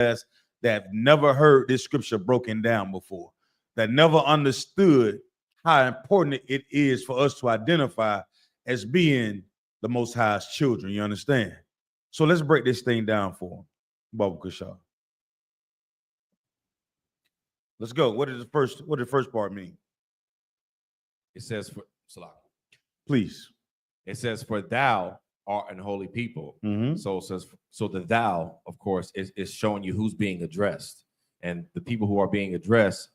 that have never heard this scripture broken down before, that never understood how important it is for us to identify as being the Most High's children. You understand? So let's break this thing down for them. Baba Kushal. Let's go. What did the first part mean? It says for Salah. Please. It says, for thou art an holy people. So it says, so the thou, of course, is showing you who's being addressed. And the people who are being addressed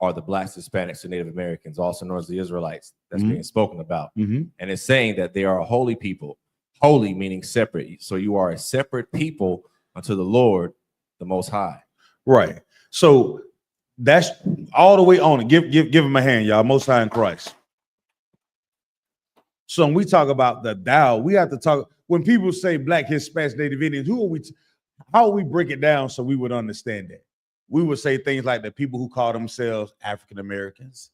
are the Blacks, Hispanics, and Native Americans, also known as the Israelites. That's being spoken about. And it's saying that they are a holy people. Holy meaning separate. So you are a separate people unto the Lord, the Most High. Right. So that's all the way on it. Give him a hand, y'all. Most High in Christ. So when we talk about the thou, we have to talk. When people say Black, Hispanics, Native Indians, how we break it down so we would understand that? We would say things like the people who call themselves African Americans.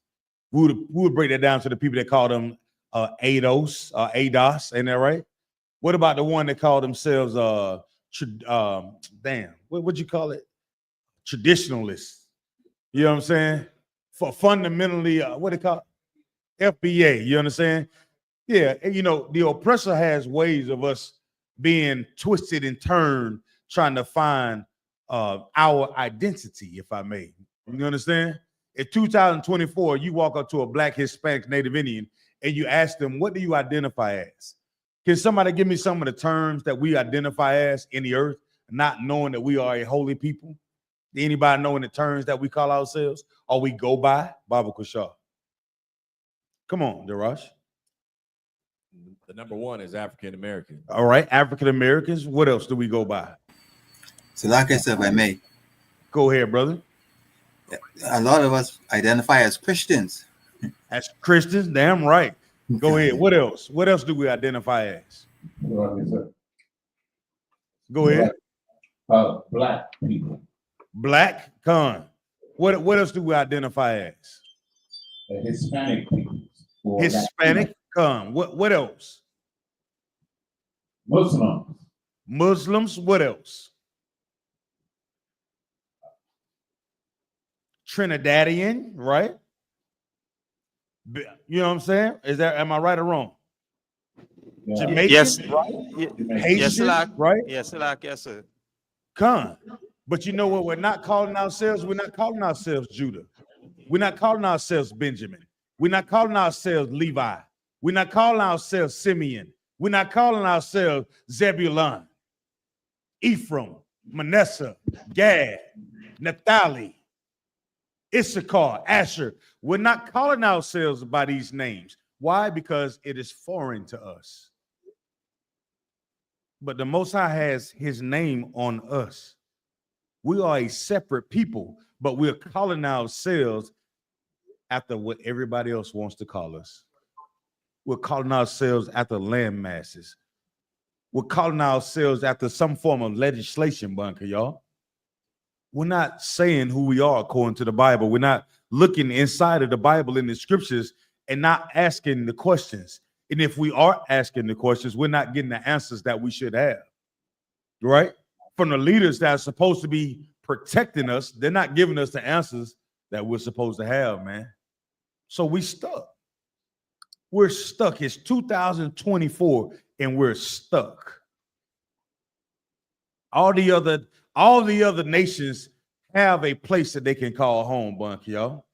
We would break that down to the people that call them ADOS, ADOS, ain't that right? What about the one that call themselves what'd you call it? Traditionalists. You know what I'm saying? For fundamentally, what they call it? FBA. You understand? Yeah, you know, the oppressor has ways of us being twisted and turned, trying to find our identity, if I may. You understand? In 2024, you walk up to a Black, Hispanic, Native Indian, and you ask them, what do you identify as? Can somebody give me some of the terms that we identify as in the earth, not knowing that we are a holy people? Anybody knowing the terms that we call ourselves or we go by? Baba Kushal. Come on, Darash. The number one is African American. All right, African Americans. What else do we go by? So, like I said, if I may. Go ahead, brother. A lot of us identify as Christians. As Christians, damn right. Go ahead. What else? What else do we identify as? Go ahead. Black people. Black, con. What else do we identify as? Hispanic people. Hispanic, con. What else? Muslims. Muslims, what else? Trinidadian, right? You know what I'm saying? Am I right or wrong? Yeah. Jamaican, Yes. right? Haitian, Yes, right? Yes, yes, sir. Con. But you know what? We're not calling ourselves. We're not calling ourselves Judah. We're not calling ourselves Benjamin. We're not calling ourselves Levi. We're not calling ourselves Simeon. We're not calling ourselves Zebulun, Ephraim, Manasseh, Gad, Naphtali, Issachar, Asher. We're not calling ourselves by these names. Why? Because it is foreign to us. But the Most High has his name on us. We are a separate people, but we're calling ourselves after what everybody else wants to call us. We're calling ourselves after land masses. We're calling ourselves after some form of legislation, bunker, y'all. We're not saying who we are according to the Bible. We're not looking inside of the Bible in the scriptures and not asking the questions. And if we are asking the questions, we're not getting the answers that we should have, right? From the leaders that are supposed to be protecting us, they're not giving us the answers that we're supposed to have, man. So we stuck. We're stuck. It's 2024 and we're stuck. All the other nations have a place that they can call home, Bunk, y'all.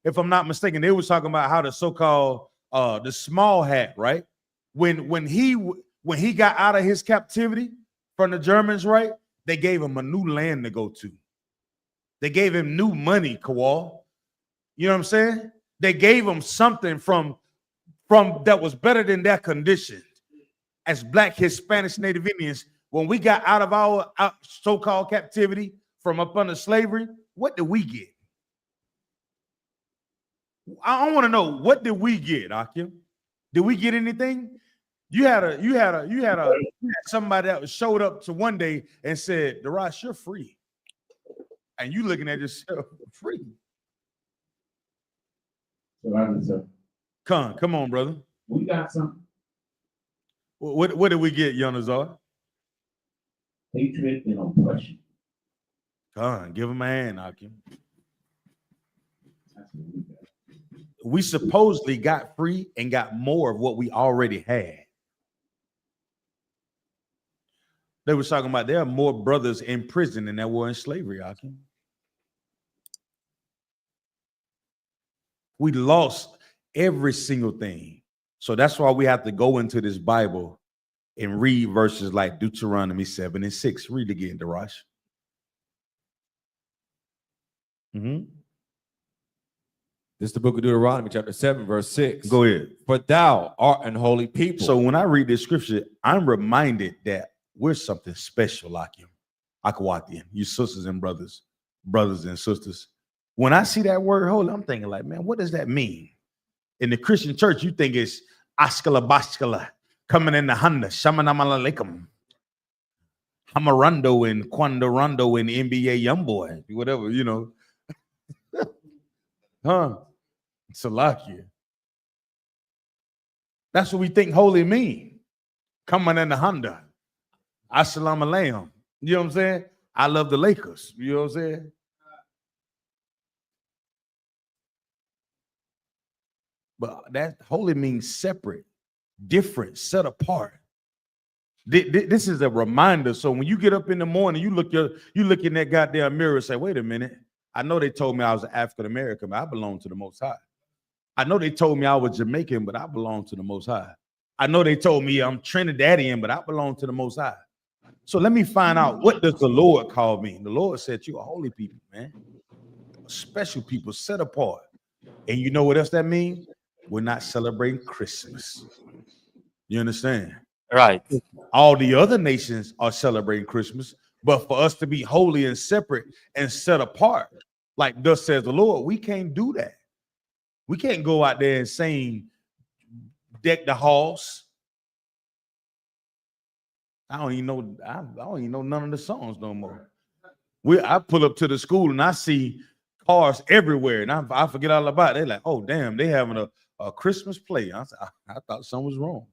If I'm not mistaken, they was talking about how the so-called the small hat, right? When he got out of his captivity from the Germans, right? They gave him a new land to go to. They gave him new money, Kawal. You know what I'm saying? They gave him something from that was better than their condition. As Black, Hispanics, Native Indians, when we got out of our so-called captivity from up under slavery, what did we get? I want to know, what did we get, Akim? Did we get anything? You had somebody that showed up to one day and said, Darash, you're free. And you looking at yourself free. Come on, brother. We got something. What did we get, Yonazar? Hatred and oppression. Come on, give him a hand, Akim. That's what we got. We supposedly got free and got more of what we already had. They were talking about there are more brothers in prison than there were in slavery, Akim. We lost every single thing. So that's why we have to go into this Bible and read verses like Deuteronomy 7 and 6. Read again, Darash. Mm-hmm. This is the book of Deuteronomy, chapter 7, verse 6. Go ahead. For thou art an holy people. So when I read this scripture, I'm reminded that we're something special, like him, Akwatian, you sisters and brothers and sisters. When I see that word holy, I'm thinking like, man, what does that mean? In the Christian church, you think it's askala baskala, coming in the handa, shamanamalaleikum, hamarando and quandorando and NBA Youngboy, whatever, you know. Huh? Salakia. That's what we think holy mean. Coming in the Honda. Assalamu alaikum. You know what I'm saying? I love the Lakers. You know what I'm saying? But that holy means separate, different, set apart. This is a reminder. So when you get up in the morning, you look in that goddamn mirror and say, wait a minute. I know they told me I was an African American, but I belong to the Most High. I know they told me I was Jamaican, but I belong to the Most High. I know they told me I'm Trinidadian, but I belong to the Most High. So let me find out, what does the Lord call me? The Lord said, you are holy people, man. Special people, set apart. And you know what else that means? We're not celebrating Christmas. You understand? Right. All the other nations are celebrating Christmas, but for us to be holy and separate and set apart, like thus says the Lord, we can't do that. We can't go out there and sing Deck the Halls. I don't even know none of the songs no more. I pull up to the school and I see cars everywhere, and I forget all about it. They're like, oh damn, they having a Christmas play. I thought something was wrong.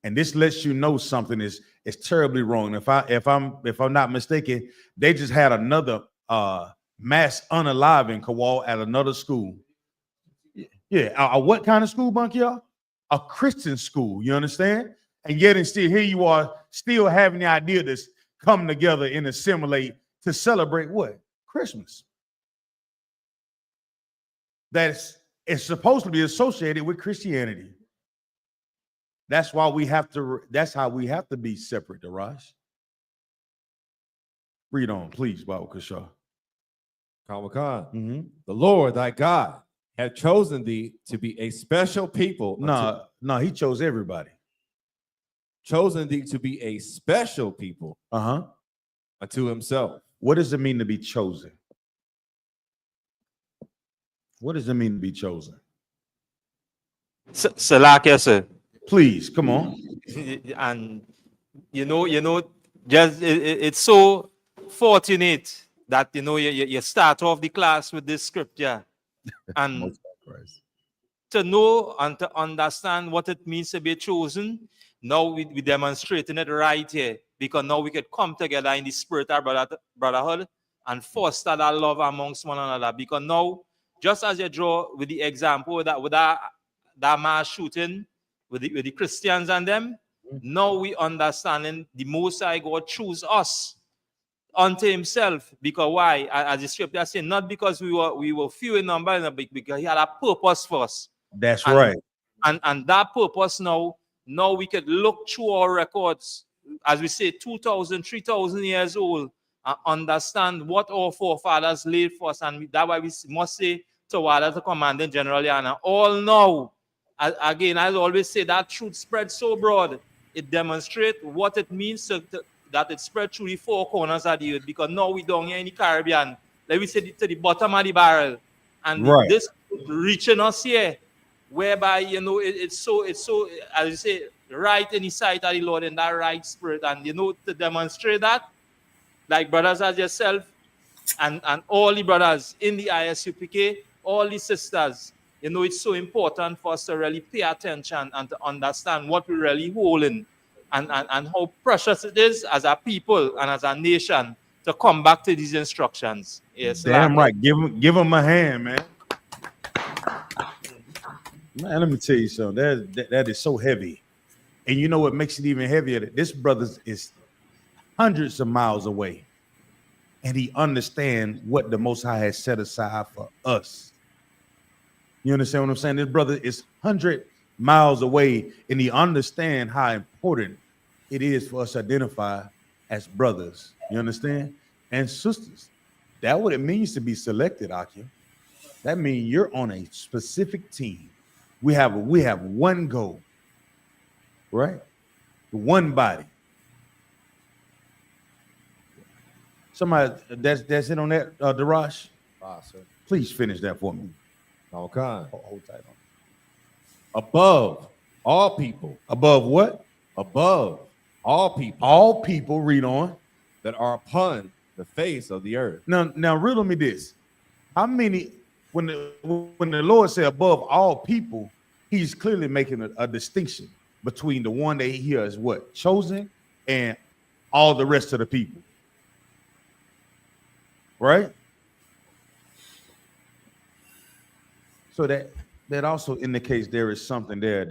And this lets you know something is terribly wrong. If I'm not mistaken, they just had another mass unaliving Kowal at another school. Yeah, what kind of school, Bunk, y'all? A Christian school, you understand? And yet and still here you are, still having the idea to come together and assimilate to celebrate what? Christmas. It's supposed to be associated with Christianity. That's how we have to be separate, Darash. Read on, please, Bible Kasha. The Lord thy God hath chosen thee to be a special people. No, he chose everybody. Chosen thee to be a special people unto himself. What does it mean to be chosen? What does it mean to be chosen? Salakia, sir. Please, come on. And you know, just it's so fortunate that you start off the class with this scripture, and to know and to understand what it means to be chosen. Now we demonstrating it right here, because now we could come together in the spirit of brotherhood and foster that love amongst one another. Because now, just as you draw with the example with that mass shooting with the Christians and them, now we understanding the Most High God choose us unto himself. Because why? As the scripture says, not because we were few in number, because he had a purpose for us. That's right. And that purpose now we could look through our records, as we say, 2,000, 3,000 years old, and understand what our forefathers laid for us. And that's why we must say to our commanding general, and all now, again, I always say, that truth spread so broad, it demonstrates what it means that it spread through the four corners of the earth. Because now we down here in the Caribbean, let me say, to the bottom of the barrel, and this reaching us here, whereby it's so as you say, right in the sight of the Lord, in that right spirit. And to demonstrate that, like brothers as yourself and all the brothers in the I.S.U.P.K, all the sisters, it's so important for us to really pay attention and to understand what we're really holding, and how precious it is as a people and as a nation to come back to these instructions. Yes, Damn Lord. right. Give him a hand, man. Man, let me tell you something. That is so heavy. And you know what makes it even heavier? This brother is hundreds of miles away. And he understands what the Most High has set aside for us. You understand what I'm saying? This brother is 100 miles away, and he understands how important it is for us to identify as brothers. You understand? And sisters. That's what it means to be selected, Akim. That means you're on a specific team. We have one goal, right? One body. Somebody that's it on that, Darash. Sir. Please finish that for me. Okay. Hold tight on. Above all people. Above what? Above all people. All people, read on. That are upon the face of the earth. Now riddle me this. How many, when the Lord said above all people, he's clearly making a distinction between the one that he here is what? Chosen and all the rest of the people. Right? So that also indicates there is something there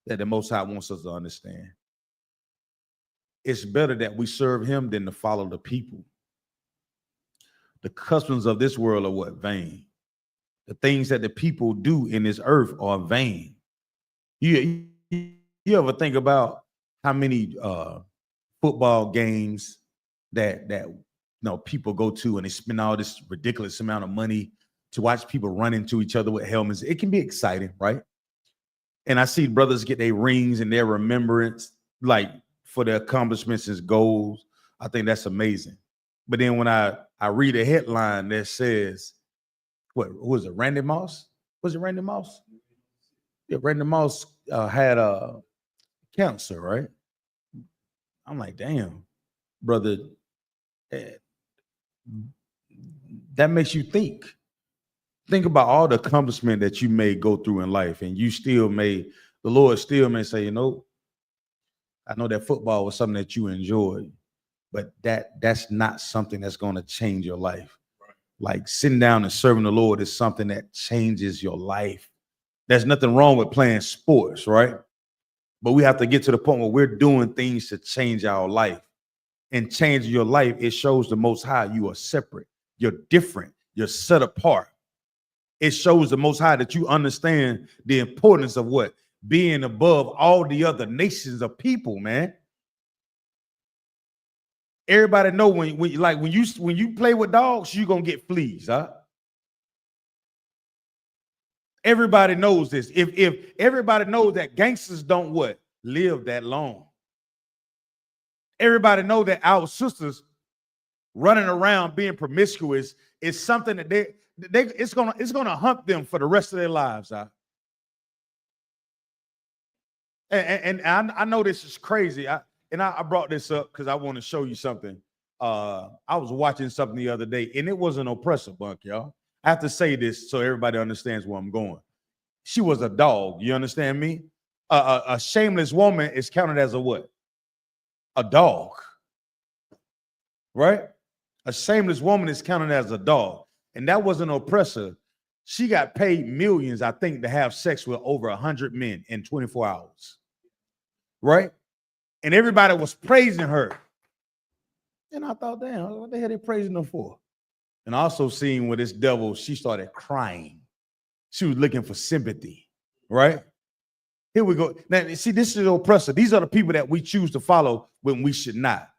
that the Most High wants us to understand. It's better that we serve him than to follow the people. The customs of this world are what? Vain. The things that the people do in this earth are vain. You ever think about how many football games that people go to and they spend all this ridiculous amount of money to watch people run into each other with helmets? It can be exciting, right? And I see brothers get their rings and their remembrance, like for their accomplishments and goals. I think that's amazing. But then when I read a headline that says, what was it, Randy Moss? Was it Randy Moss? Yeah, Randy Moss had cancer, right? I'm like, damn, brother, that makes you think. Think about all the accomplishment that you may go through in life, and the Lord still may say, I know that football was something that you enjoyed, but that's not something that's going to change your life. Right. Like sitting down and serving the Lord is something that changes your life. There's nothing wrong with playing sports, right? But we have to get to the point where we're doing things to change our life. And changing your life, it shows the Most High you are separate. You're different. You're set apart. It shows the Most High that you understand the importance of what? Being above all the other nations of people, man. Everybody know when you play with dogs, you're gonna get fleas, huh? Everybody knows this. If everybody knows that gangsters don't what? Live that long. Everybody know that our sisters running around being promiscuous is something that it's gonna hump them for the rest of their lives, huh? And I know this is crazy. I brought this up because I want to show you something. I was watching something the other day, and it was an oppressor bunk, y'all. I have to say this so everybody understands where I'm going. She was a dog. You understand me? A shameless woman is counted as a what? A dog. Right? A shameless woman is counted as a dog. And that was an oppressor. She got paid millions, I think, to have sex with over 100 men in 24 hours. Right? And everybody was praising her. And I thought, damn, what the hell are they praising her for? And I also seen with this devil, she started crying. She was looking for sympathy, right? Here we go. Now, see, this is the oppressor. These are the people that we choose to follow when we should not.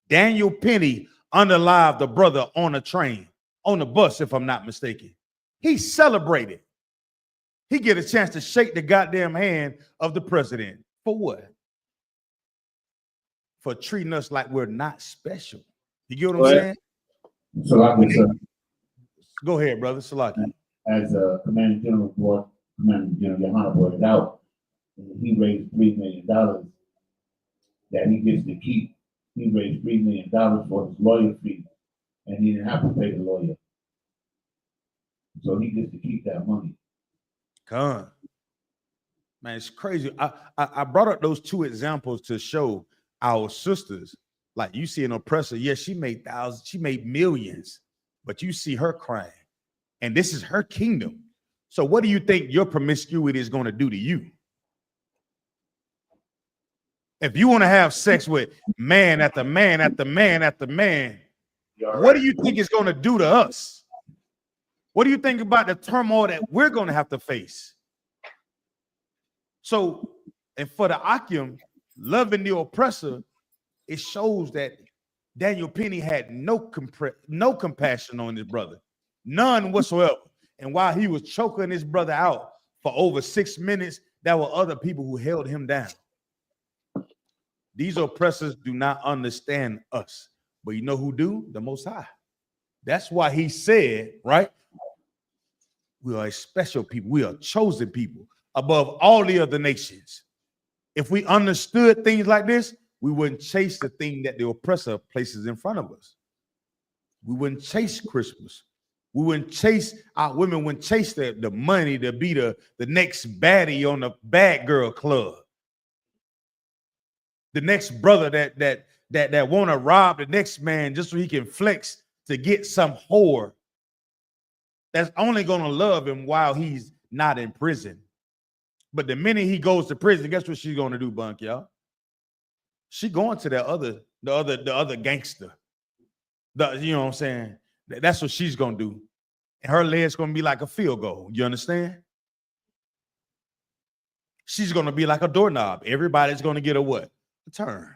Daniel Penny unalived a brother on a train, on the bus, if I'm not mistaken. He celebrated. He get a chance to shake the goddamn hand of the president. For what? For treating us like we're not special. You get what I'm saying? Salaki, sir. Go ahead, brother. Salaki. As Commander General YAHANNA brought it out, he raised $3 million that he gets to keep. He raised $3 million for his lawyer fee, and he didn't have to pay the lawyer. So he gets to keep that money. Come. Man, it's crazy. I brought up those two examples to show our sisters Like you see an oppressor, yes, she made thousands, she made millions, but you see her crying, and this is her kingdom. So what do you think your promiscuity is going to do to you? If you want to have sex with man after man after man after man, what do you think it's going to do to us? What do you think about the turmoil that we're going to have to face? So, and for the Akim, loving the oppressor, it shows that Daniel Penny had no compassion on his brother, none whatsoever. And while he was choking his brother out for over 6 minutes, there were other people who held him down. These oppressors do not understand us, but you know who do? The Most High. That's why he said, right? We are a special people. We are chosen people above all the other nations. If we understood things like this, we wouldn't chase the thing that the oppressor places in front of us. We wouldn't chase Christmas. We wouldn't chase our women, wouldn't chase the money to be the next baddie on the bad girl club. The next brother that want to rob the next man just so he can flex to get some whore that's only going to love him while he's not in prison. But the minute he goes to prison, guess what she's going to do, Bunk, y'all? She going to the other gangster. You know what I'm saying? That's what she's going to do. And her leg's going to be like a field goal. You understand? She's going to be like a doorknob. Everybody's going to get a what? A turn.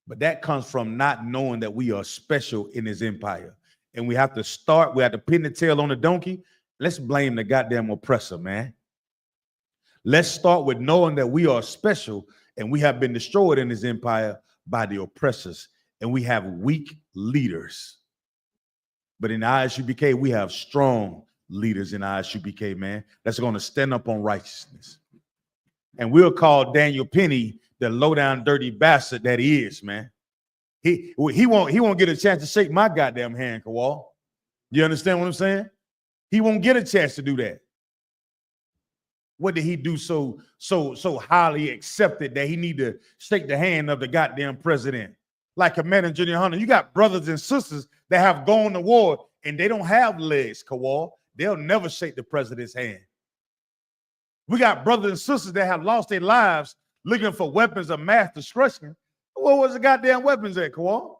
But that comes from not knowing that we are special in his empire. And we have to pin the tail on the donkey. Let's blame the goddamn oppressor, man. Let's start with knowing that we are special and we have been destroyed in his empire by the oppressors. And we have weak leaders. But in I.S.U.P.K, we have strong leaders in I.S.U.P.K, man. That's going to stand up on righteousness. And we'll call Daniel Penny the low down dirty bastard that he is, man. He won't get a chance to shake my goddamn hand, Kawal. You understand what I'm saying? He won't get a chance to do that. What did he do so highly accepted that he need to shake the hand of the goddamn president? Like Commander Junior Hunter, you got brothers and sisters that have gone to war and they don't have legs, Kawal. They'll never shake the president's hand. We got brothers and sisters that have lost their lives looking for weapons of mass destruction. Where was the goddamn weapons at, Kawal?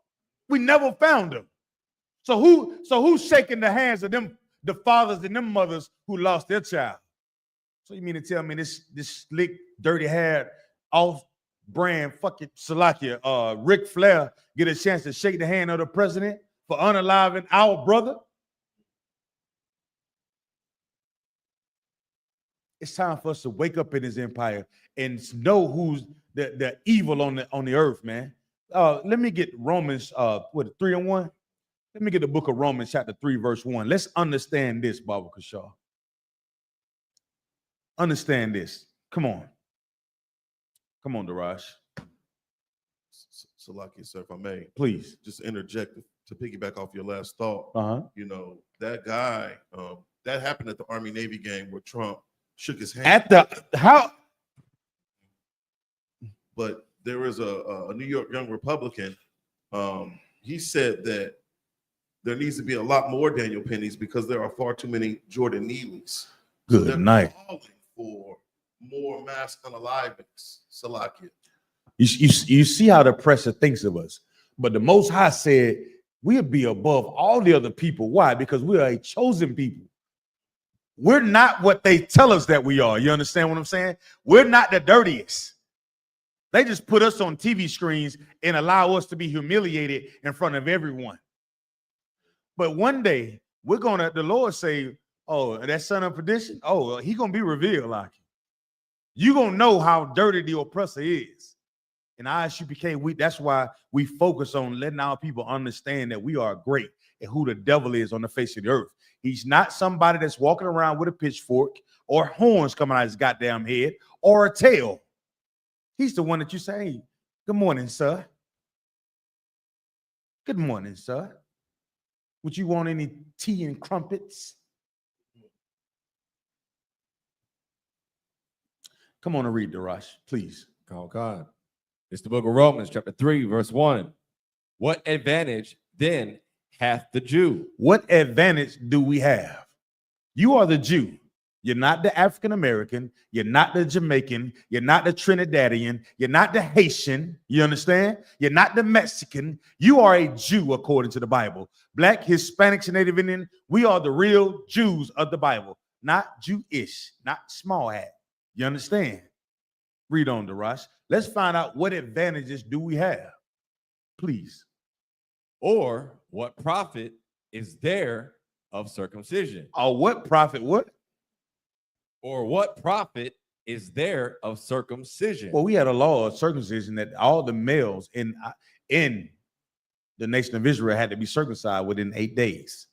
We never found them. So who's shaking the hands of them, the fathers and them mothers who lost their child? So you mean to tell me this slick, dirty-haired, off-brand fucking Salakia, Ric Flair get a chance to shake the hand of the president for unaliving our brother? It's time for us to wake up in his empire and know who's the evil on the earth, man. Let me get Romans 3:1. Let me get the book of Romans chapter 3, verse 1. Let's understand this, Baba Kashaw. Understand this. Come on. Come on, Daraj. Salakia, sir, if I may. Please. Just interject to piggyback off your last thought. Uh-huh. You know, that guy, that happened at the Army-Navy game where Trump shook his hand. At the how? But there is a New York young Republican. He said that there needs to be a lot more Daniel Pennies because there are far too many Jordan Neelys. Good so night. Calling for more mass unalivings, Salakia. You see how the oppressor thinks of us. But the Most High said we'll be above all the other people. Why? Because we are a chosen people. We're not what they tell us that we are. You understand what I'm saying? We're not the dirtiest. They just put us on TV screens and allow us to be humiliated in front of everyone. But one day, the Lord say, oh, that son of perdition, oh, he going to be revealed like you going to know how dirty the oppressor is. And I.S.U.P.K, that's why we focus on letting our people understand that we are great and who the devil is on the face of the earth. He's not somebody that's walking around with a pitchfork or horns coming out of his goddamn head or a tail. He's the one that you say, hey, good morning, sir. Good morning, sir. Would you want any tea and crumpets? Come on and read, Darash, please. Oh, God. It's the book of Romans, chapter 3, verse 1. What advantage then hath the Jew? What advantage do we have? You are the Jew. You're not the African American. You're not the Jamaican. You're not the Trinidadian. You're not the Haitian. You understand? You're not the Mexican. You are a Jew according to the Bible. Black, Hispanics, and Native Indian. We are the real Jews of the Bible, not Jewish, not small hat. You understand? Read on, Darash. Let's find out what advantages do we have, please. Or what profit is there of circumcision? Or what profit? What? Or what profit is there of circumcision? Well, we had a law of circumcision that all the males in the nation of Israel had to be circumcised within 8 days.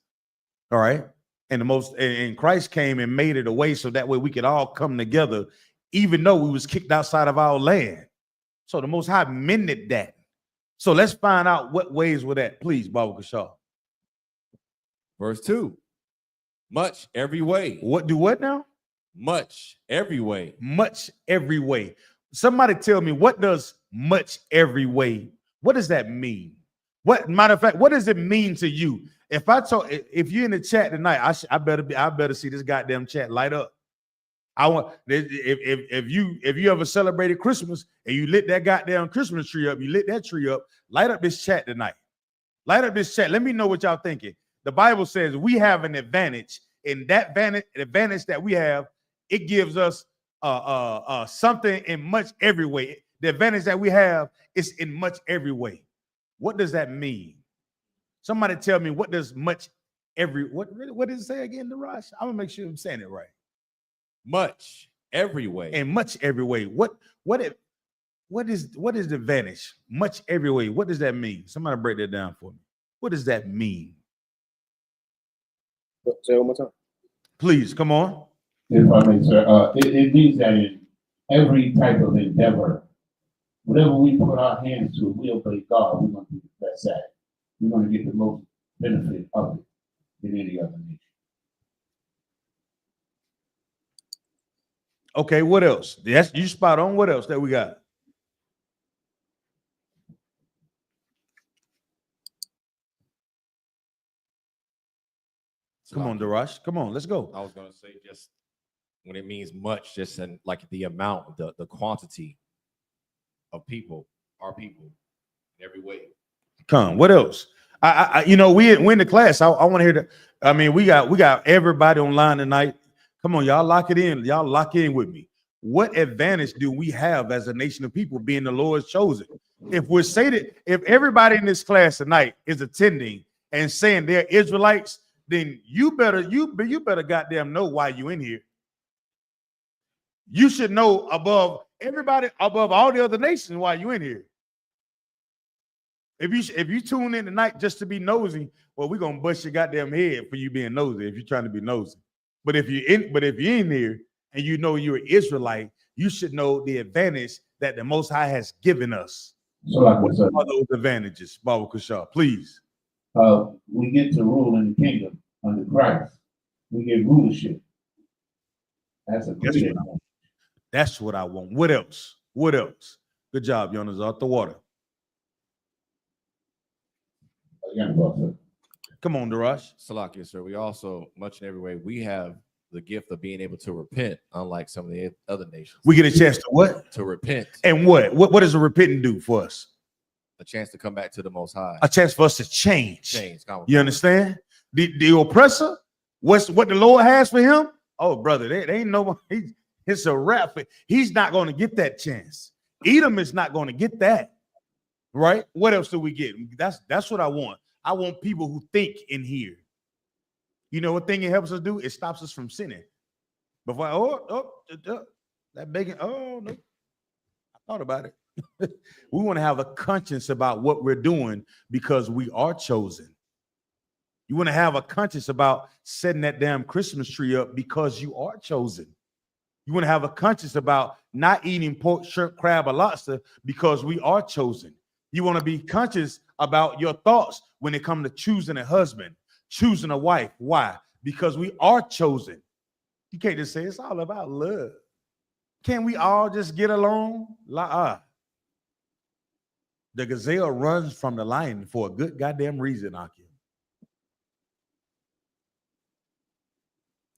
All right. And Christ came and made it a way so that way we could all come together, even though we was kicked outside of our land. So the Most High mended that. So let's find out what ways were that, please, Baba Kashaw. Verse 2. Much every way. What do what now? Much every way. Much every way. Somebody tell me, what does much every way? What does that mean? What, matter of fact, what does it mean to you? If you're in the chat tonight, I better see this goddamn chat light up. I want if you ever celebrated Christmas and you lit that goddamn Christmas tree up, you lit that tree up, light up this chat tonight. Light up this chat. Let me know what y'all thinking. The Bible says we have an advantage, and that advantage that we have, it gives us something in much every way. The advantage that we have is in much every way. What does that mean? Somebody tell me, what does much every, what does it say again, Darash? I'm gonna make sure I'm saying it right. Much every way. And much every way. What is the advantage? Much every way. What does that mean? Somebody break that down for me. What does that mean? Say it one more time. Please, come on. If I may, sir, it means that in every type of endeavor, whatever we put our hands to, we obey God, we're going to be the best at it. We're going to get the most benefit of it than any other nation. Okay, what else? Yes, you spot on. What else that we got? Come on, Darash. Come on, let's go. I was gonna say, just when it means much, just in like the amount, the quantity of people, our people, in every way. Come. What else? We in the class. I want to hear that. I mean, we got everybody online tonight. Come on, y'all lock it in. Y'all lock in with me. What advantage do we have as a nation of people being the Lord's chosen? If everybody in this class tonight is attending and saying they're Israelites, then you better goddamn know why you in here. You should know above everybody, above all the other nations, why you in here. If you tune in tonight just to be nosy, well, we're gonna bust your goddamn head for you being nosy if you're trying to be nosy. But if you're in here and you know you're an Israelite, you should know the advantage that the Most High has given us. So like what are those advantages, Baba Kashaw? Please. We get to rule in the kingdom under Christ. We get rulership. That's a great advantage. That's what I want. What else? What else? Good job, Jonas. Out the water. Come on, Darash. Salakia, sir. We also, much in every way, we have the gift of being able to repent, unlike some of the other nations. We get a chance to what? To repent. And what does a repenting do for us? A chance to come back to the Most High. A chance for us to change. You understand? The oppressor, what the Lord has for him? Oh, brother, they ain't no. It's a wrap. He's not going to get that chance. Edom is not going to get that. Right? What else do we get? That's what I want. I want people who think in here. You know what thing it helps us do? It stops us from sinning. Before that bacon. Oh no, I thought about it. We want to have a conscience about what we're doing because we are chosen. You want to have a conscience about setting that damn Christmas tree up because you are chosen. You want to have a conscience about not eating pork, shrimp, crab, or lobster because we are chosen. You want to be conscious about your thoughts when it comes to choosing a husband, choosing a wife. Why? Because we are chosen. You can't just say it's all about love. Can't we all just get along? The gazelle runs from the lion for a good goddamn reason, Akim.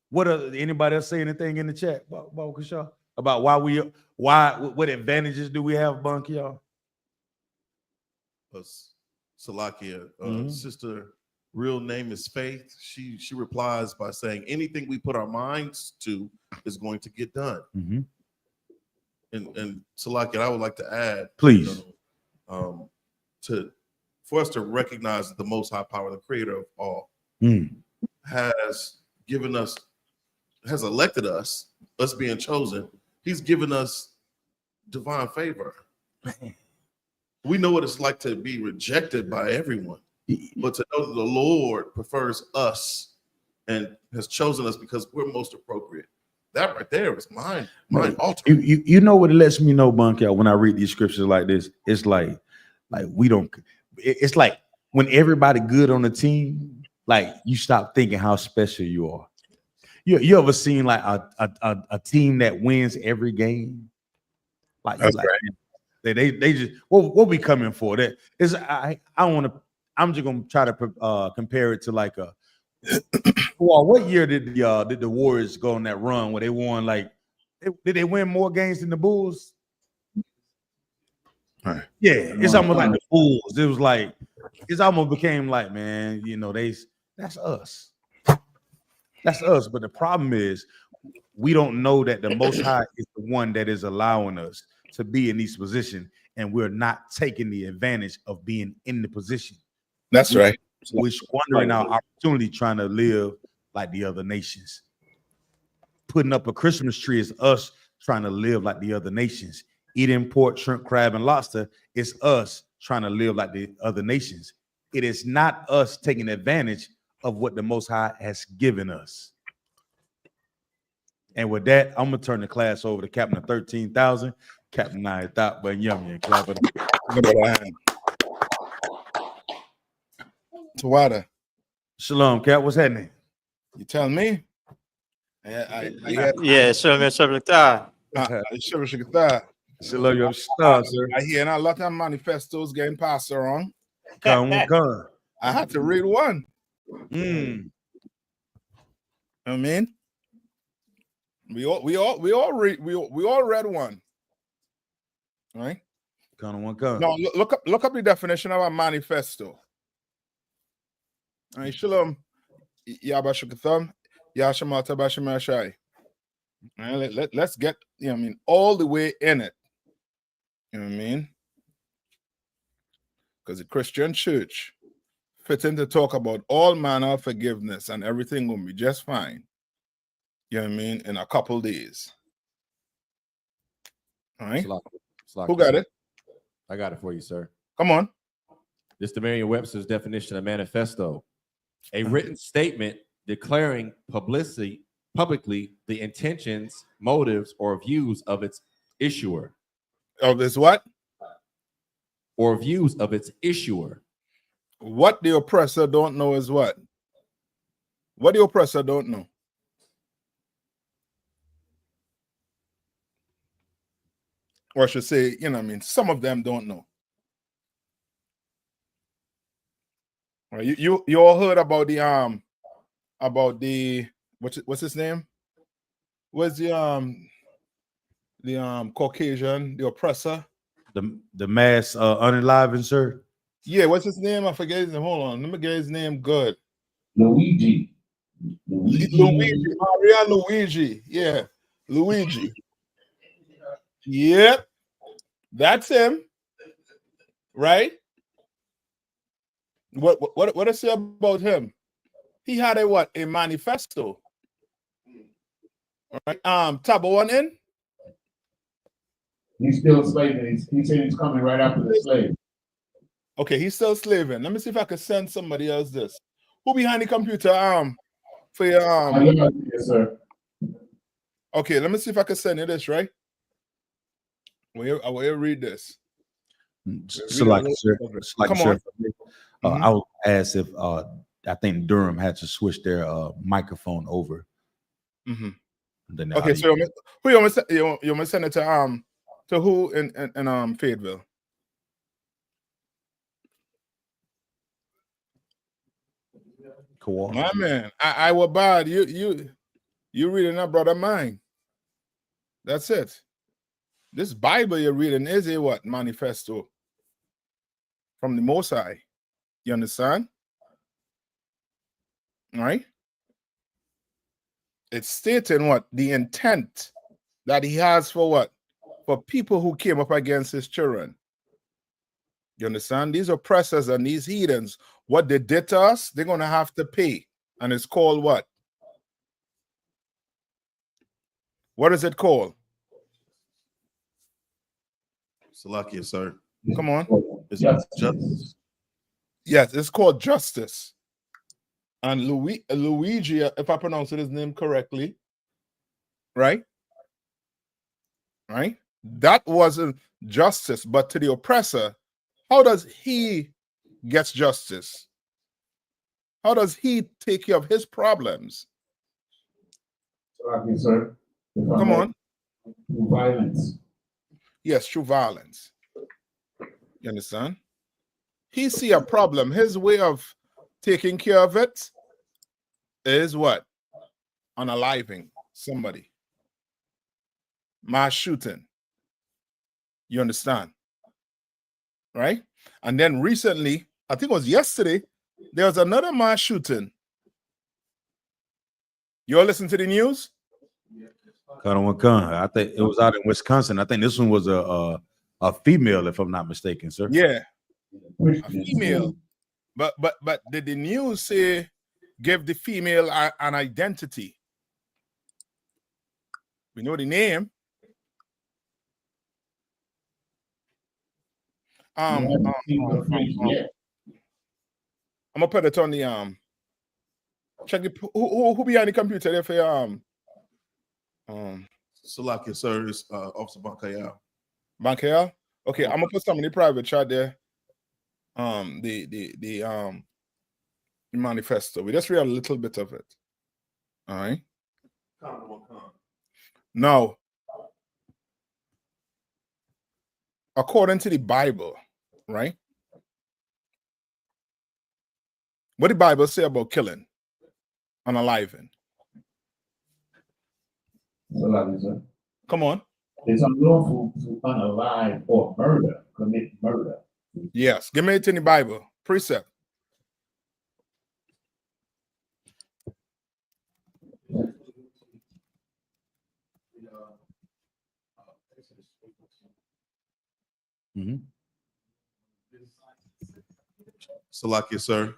What anybody else say anything in the chat about what advantages do we have, Bunk, y'all? Salakia, sister, real name is Faith. She replies by saying anything we put our minds to is going to get done. And Salakia, I would like to add, please, for us to recognize that the Most High Power, the Creator of all, has elected us being chosen. He's given us divine favor. We know what it's like to be rejected by everyone, but to know that the Lord prefers us and has chosen us because we're most appropriate. That right there is mind altering. You know what it lets me know, Bunk, when I read these scriptures like this, it's like we don't. It's like when everybody good on the team, like you stop thinking how special you are. You ever seen like a team that wins every game? That's right. They just what we coming for? That is I'm just gonna try to compare it to like a well, what year did the Warriors go on that run where they won did they win more games than the Bulls? Right. Yeah, it's almost like the Bulls. It was like it's almost became like, man, that's us. That's us. But the problem is we don't know that the Most High is the one that is allowing us to be in these positions, and we're not taking the advantage of being in the position. That's right. We're squandering our opportunity trying to live like the other nations. Putting up a Christmas tree is us trying to live like the other nations. Eating pork, shrimp, crab, and lobster is us trying to live like the other nations. It is not us taking advantage of what the Most High has given us. And with that, I'm gonna turn the class over to Captain of 13,000, Captain I thought, but yummy and clap it up. Tawada. Shalom, Cap. What's happening? You tell me. Yeah, shalom, shalom. Shalom, your star, sir. I hear a lot of manifestos getting passed around. Come. I had to read one. I mean, we all read one, right? Come. No, look up the definition of a manifesto. All right, shalom, Yabashakatham, Yashamata Bashimashai. All right, let's get all the way in it. You know what I mean? Because the Christian church fitting to talk about all manner of forgiveness and everything will be just fine. You know what I mean? In a couple days. All right. Who got it? I got it for you, sir. Come on. This is the Merriam-Webster's definition of manifesto. A written statement declaring publicly the intentions, motives, or views of its issuer. Of this what? Or views of its issuer. What the oppressor don't know is what? What the oppressor don't know? Or I should say, some of them don't know. Right, you all heard about the what's his name? What's the Caucasian, the oppressor? The mass unenlivened, sir. Yeah, what's his name? I forget his name. Hold on, let me get his name good. Luigi. Maria Luigi. Yeah, Luigi. Yep, that's him. Right? What I say about him? He had a manifesto. All right. Tabo one in. He's still slaving. He said he's coming right after the slave. Okay, he's still slaving. Let me see if I can send somebody else this. Who behind the computer? For your Yes, sir. Okay, let me see if I can send you this, right? I will read this. Select, sir. Come on. I was asked if I think Durham had to switch their microphone over. Then Okay, so who you want to send it to who in Fayetteville? Cool. My man, I was bad. You reading that, brother mine. That's it. This Bible you're reading is a what? Manifesto from the Most High. You understand? Right? It's stating what? The intent that he has for what? For people who came up against his children. You understand? These oppressors and these heathens, what they did to us, they're going to have to pay. And it's called what? What is it called? Salakia, sir. Come on. It's Justice. justice. Yes, it's called justice. And Luigi, if I pronounce his name correctly, right? Right? That wasn't justice, but to the oppressor, how does he get justice? How does he take care of his problems? Salakia, sir. Come on. Through violence. Yes, through violence. You understand? He see a problem. His way of taking care of it is what? Unaliving somebody. Mass shooting. You understand? Right? And then recently, I think it was yesterday, there was another mass shooting. You all listen to the news? I think it was out in Wisconsin. I think this one was a female, if I'm not mistaken, sir. Yeah, a female. But did the news say give the female an identity? We know the name. I'm gonna put it on the check it. Who behind the computer there for Salakia, sir, is Officer Bankaya. Bankel? Okay, I'm gonna put some in the private chat there. The manifesto. We just read a little bit of it. All right. Now, according to the Bible, right? What the Bible say about killing, unaliving? Come on. It's unlawful to unalive or murder, commit murder. Yes, give me it in the Bible. Precept. Salakia, sir.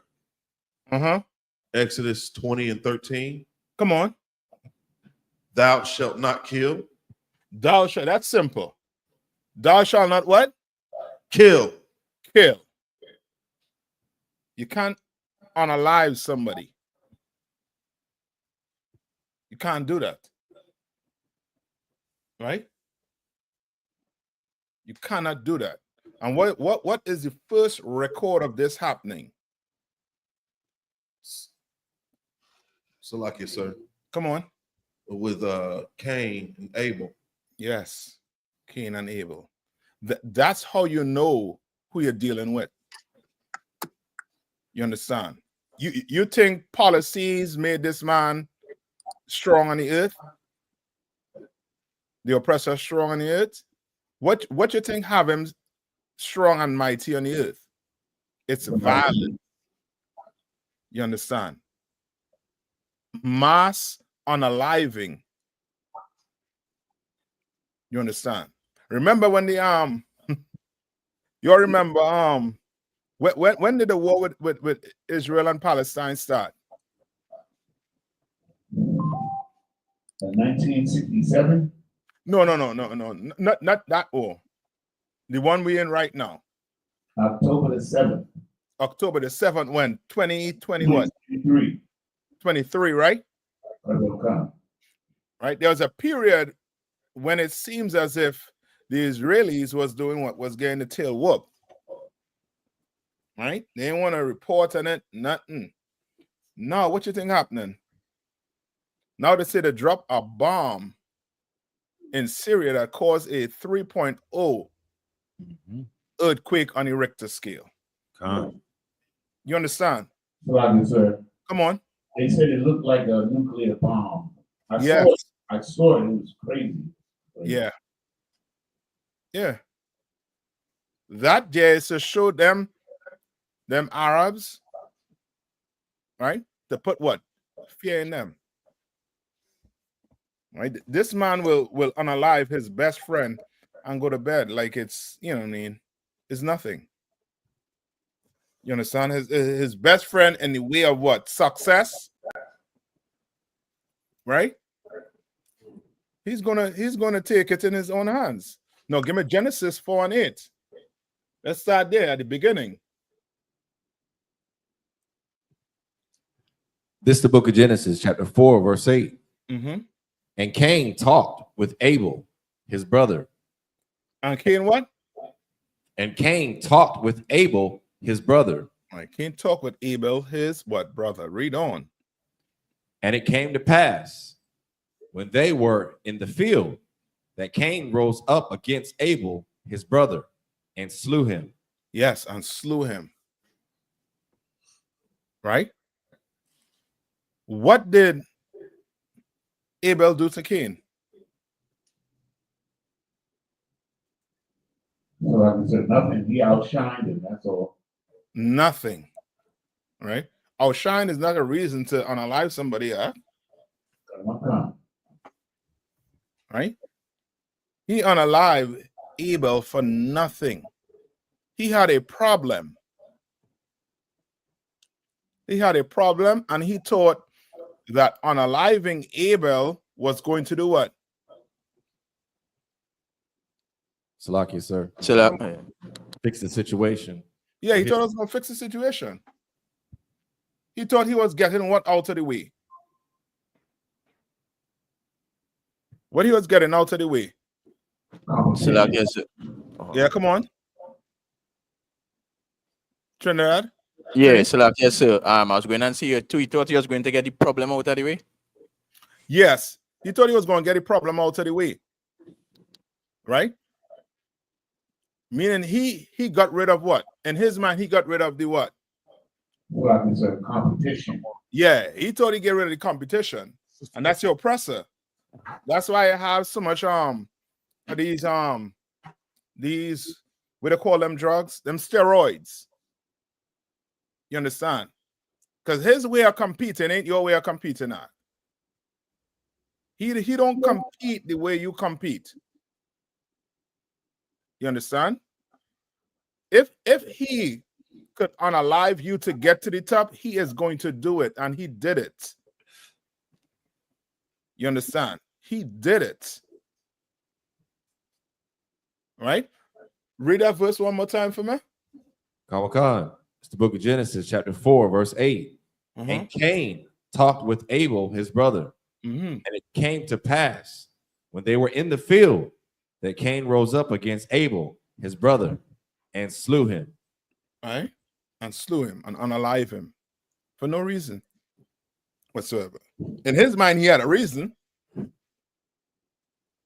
Exodus 20 and 13. Come on. Thou shalt not kill. Thou shalt, that's simple. Thou shalt not what? Kill. Kill. You can't unalive somebody. You can't do that. Right? You cannot do that. And what is the first record of this happening? Salakia, sir. Come on. With Cain and Abel. Yes. Cain and Abel. That's how you know who you're dealing with. You understand? You think policies made this man strong on the earth? The oppressor strong on the earth? What you think have him strong and mighty on the earth? It's violence. You understand? Mass unaliving. You understand? Remember when the you remember when did the war with Israel and Palestine start? 1967? No, not that war. The one we're in right now. October the 7th. October the 7th when? 2020 what? 23, right? Right. There was a period when it seems as if the Israelis was doing what? Was getting the tail whoop. Right? They didn't want to report on it, nothing. Now, what you think happening? Now they say they dropped a bomb in Syria that caused a 3.0 earthquake on the Richter scale. You understand? Sir. Come on. They said it looked like a nuclear bomb. I Yes. saw it. I saw it. It was crazy. Yeah. Yeah. That there is to show them Arabs, right? To put what? Fear in them. Right? This man will unalive his best friend and go to bed like it's, you know what I mean, it's nothing. You understand? His best friend in the way of what? Success. Right? He's gonna take it in his own hands. No, give me Genesis 4:8. Let's start there at the beginning. This is the book of Genesis, chapter 4, verse 8. Mm-hmm. And Cain talked with Abel, his brother. And Cain what? And Cain talked with Abel, his brother. I can't talk with Abel, his what brother? Read on. And it came to pass, when they were in the field, that Cain rose up against Abel, his brother, and slew him. Yes, and slew him. Right? What did Abel do to Cain? So like I said, nothing. He outshined him. That's all. Nothing. Right? Outshine is not a reason to unalive somebody. Huh? Right? He unalived Abel for nothing. He had a problem. He had a problem, and he thought that unaliving Abel was going to do what? Salakia, sir. Fix the situation. Yeah, he thought it was going to fix the situation. He thought he was getting what out of the way? What he was getting out of the way? Yeah, come on. Trinidad? Yeah, so like, yes, sir. I was going and see you too. He thought he was going to get the problem out of the way. Yes, he thought he was going to get the problem out of the way. Right? Meaning he got rid of what? In his mind, he got rid of the what? Well, it's a competition. Yeah, he thought he'd get rid of the competition. And that's your oppressor. That's why I have so much these what do they call them drugs? Them steroids. You understand? Because his way of competing ain't your way of competing now. He don't compete the way you compete. You understand? If he could unalive you to get to the top, he is going to do it, and he did it. You understand? He did it. Right? Read that verse one more time for me. Khan. It's the book of Genesis, chapter 4, verse 8. And Cain talked with Abel, his brother. And it came to pass, when they were in the field, that Cain rose up against Abel, his brother, and slew him. Right? And slew him and unalive him for no reason whatsoever. In his mind, he had a reason.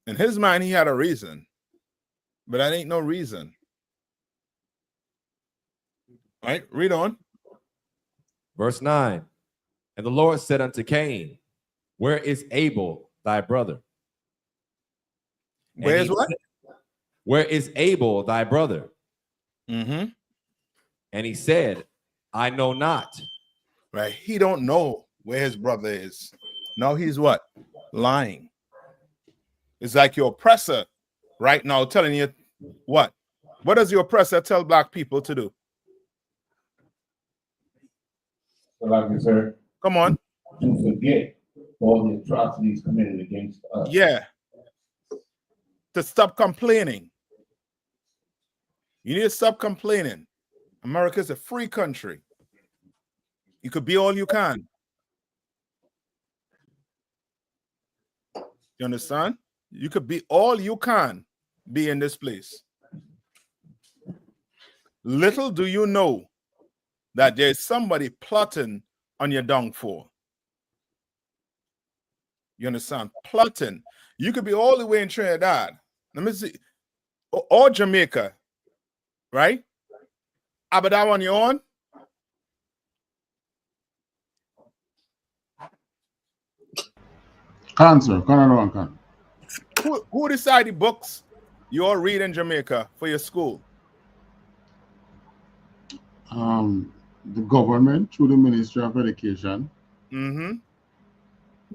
In his mind, he had a reason. But that ain't no reason. All right, read on. Verse 9. And the Lord said unto Cain, where is Abel, thy brother? Where is what? Where is Abel, thy brother? And he said, I know not. Right, he don't know where his brother is. No, he's what? Lying. It's like your oppressor right now telling you what? What does your oppressor tell black people to do? So like I said, come on. To forget all the atrocities committed against us. Yeah. To stop complaining. You need to stop complaining. America is a free country. You could be all you can. You understand? You could be all you can be in this place. Little do you know that there's somebody plotting on your downfall. You understand? Plotting. You could be all the way in Trinidad. Let me see. Or Jamaica. Right? Abada on your own. Cancer, Canada one can. Who decide the books you all read in Jamaica for your school? The government through the Ministry of Education. Mm-hmm.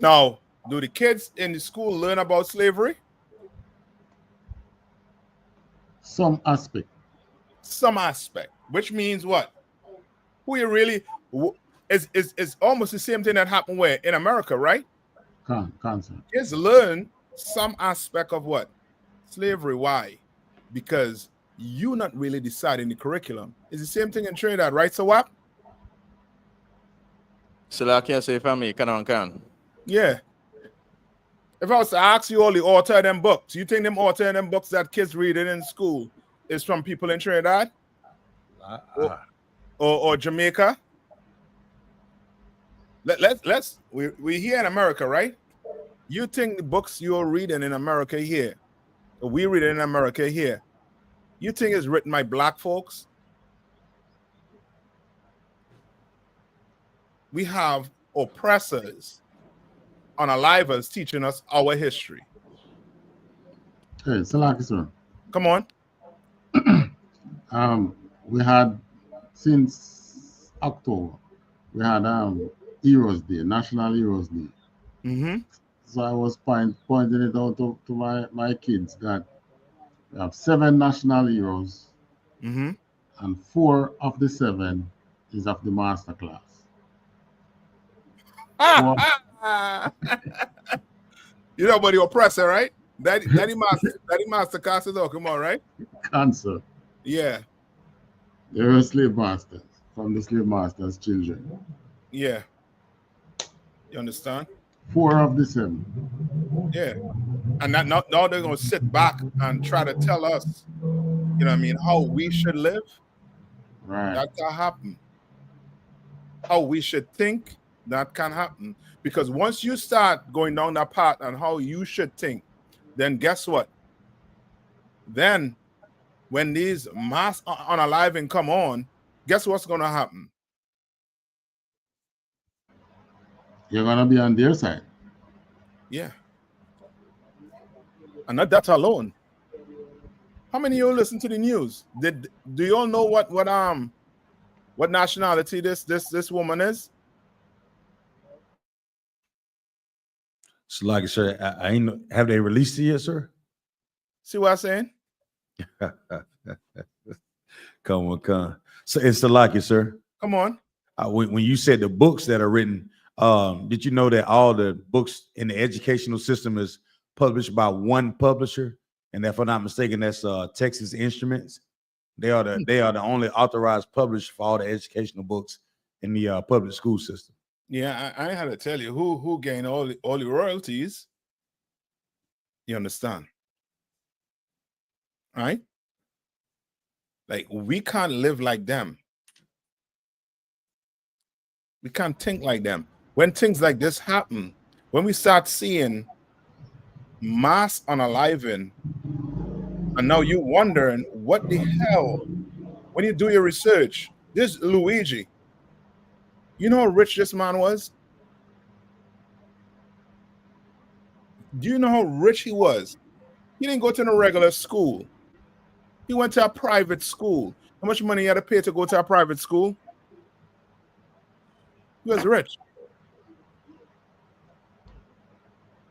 Now, do the kids in the school learn about slavery? Some aspect. Some aspect, which means what? Who you really is almost the same thing that happened where in America, right? Cancer. Kids learn some aspect of what? Slavery. Why? Because you not really deciding the curriculum. It's the same thing in Trinidad, right? So what? So like you say for me, can. Yeah. If I was to ask you all the author of them books, you think them author of them books that kids reading in school is from people in Trinidad? Or Jamaica? We here in America, right? You think the books you're reading in America here, or we read in America here, you think it's written by black folks? We have oppressors, unalivers teaching us our history. Okay, so like sir. Come on. We had since October, we had Heroes Day, National Heroes Day. Mm-hmm. So I was pointing it out to my kids that we have 7 national heroes, Mm-hmm. and 4 of the 7 is of the master class. You know about the oppressor, right? Daddy master class is come on, right? Cancer. Yeah. They were slave masters from the slave masters' children. Yeah. You understand? 4 of the 7. Yeah. And that now they're gonna sit back and try to tell us, you know what I mean, how we should live. Right. That can happen. How we should think, that can happen. Because once you start going down that path on how you should think, then guess what? Then when these mass unaliving come on, guess what's gonna happen? You're gonna be on their side. Yeah. And not that alone. How many of you listen to the news? Do you all know what nationality this woman is? So like, sir, I ain't have they released it yet, sir? See what I'm saying? Come on. So it's like it, sir. Come on. When you said the books that are written, did you know that all the books in the educational system is published by one publisher? And if I'm not mistaken, that's Texas Instruments. They are the only authorized publisher for all the educational books in the public school system. Yeah, I had to tell you who gain all the royalties. You understand? Right? Like, we can't live like them. We can't think like them. When things like this happen, when we start seeing mass unaliving, and now you wondering what the hell, when you do your research, this Luigi, you know how rich this man was? Do you know how rich he was? He didn't go to a regular school. He went to a private school. How much money he had to pay to go to a private school? He was rich.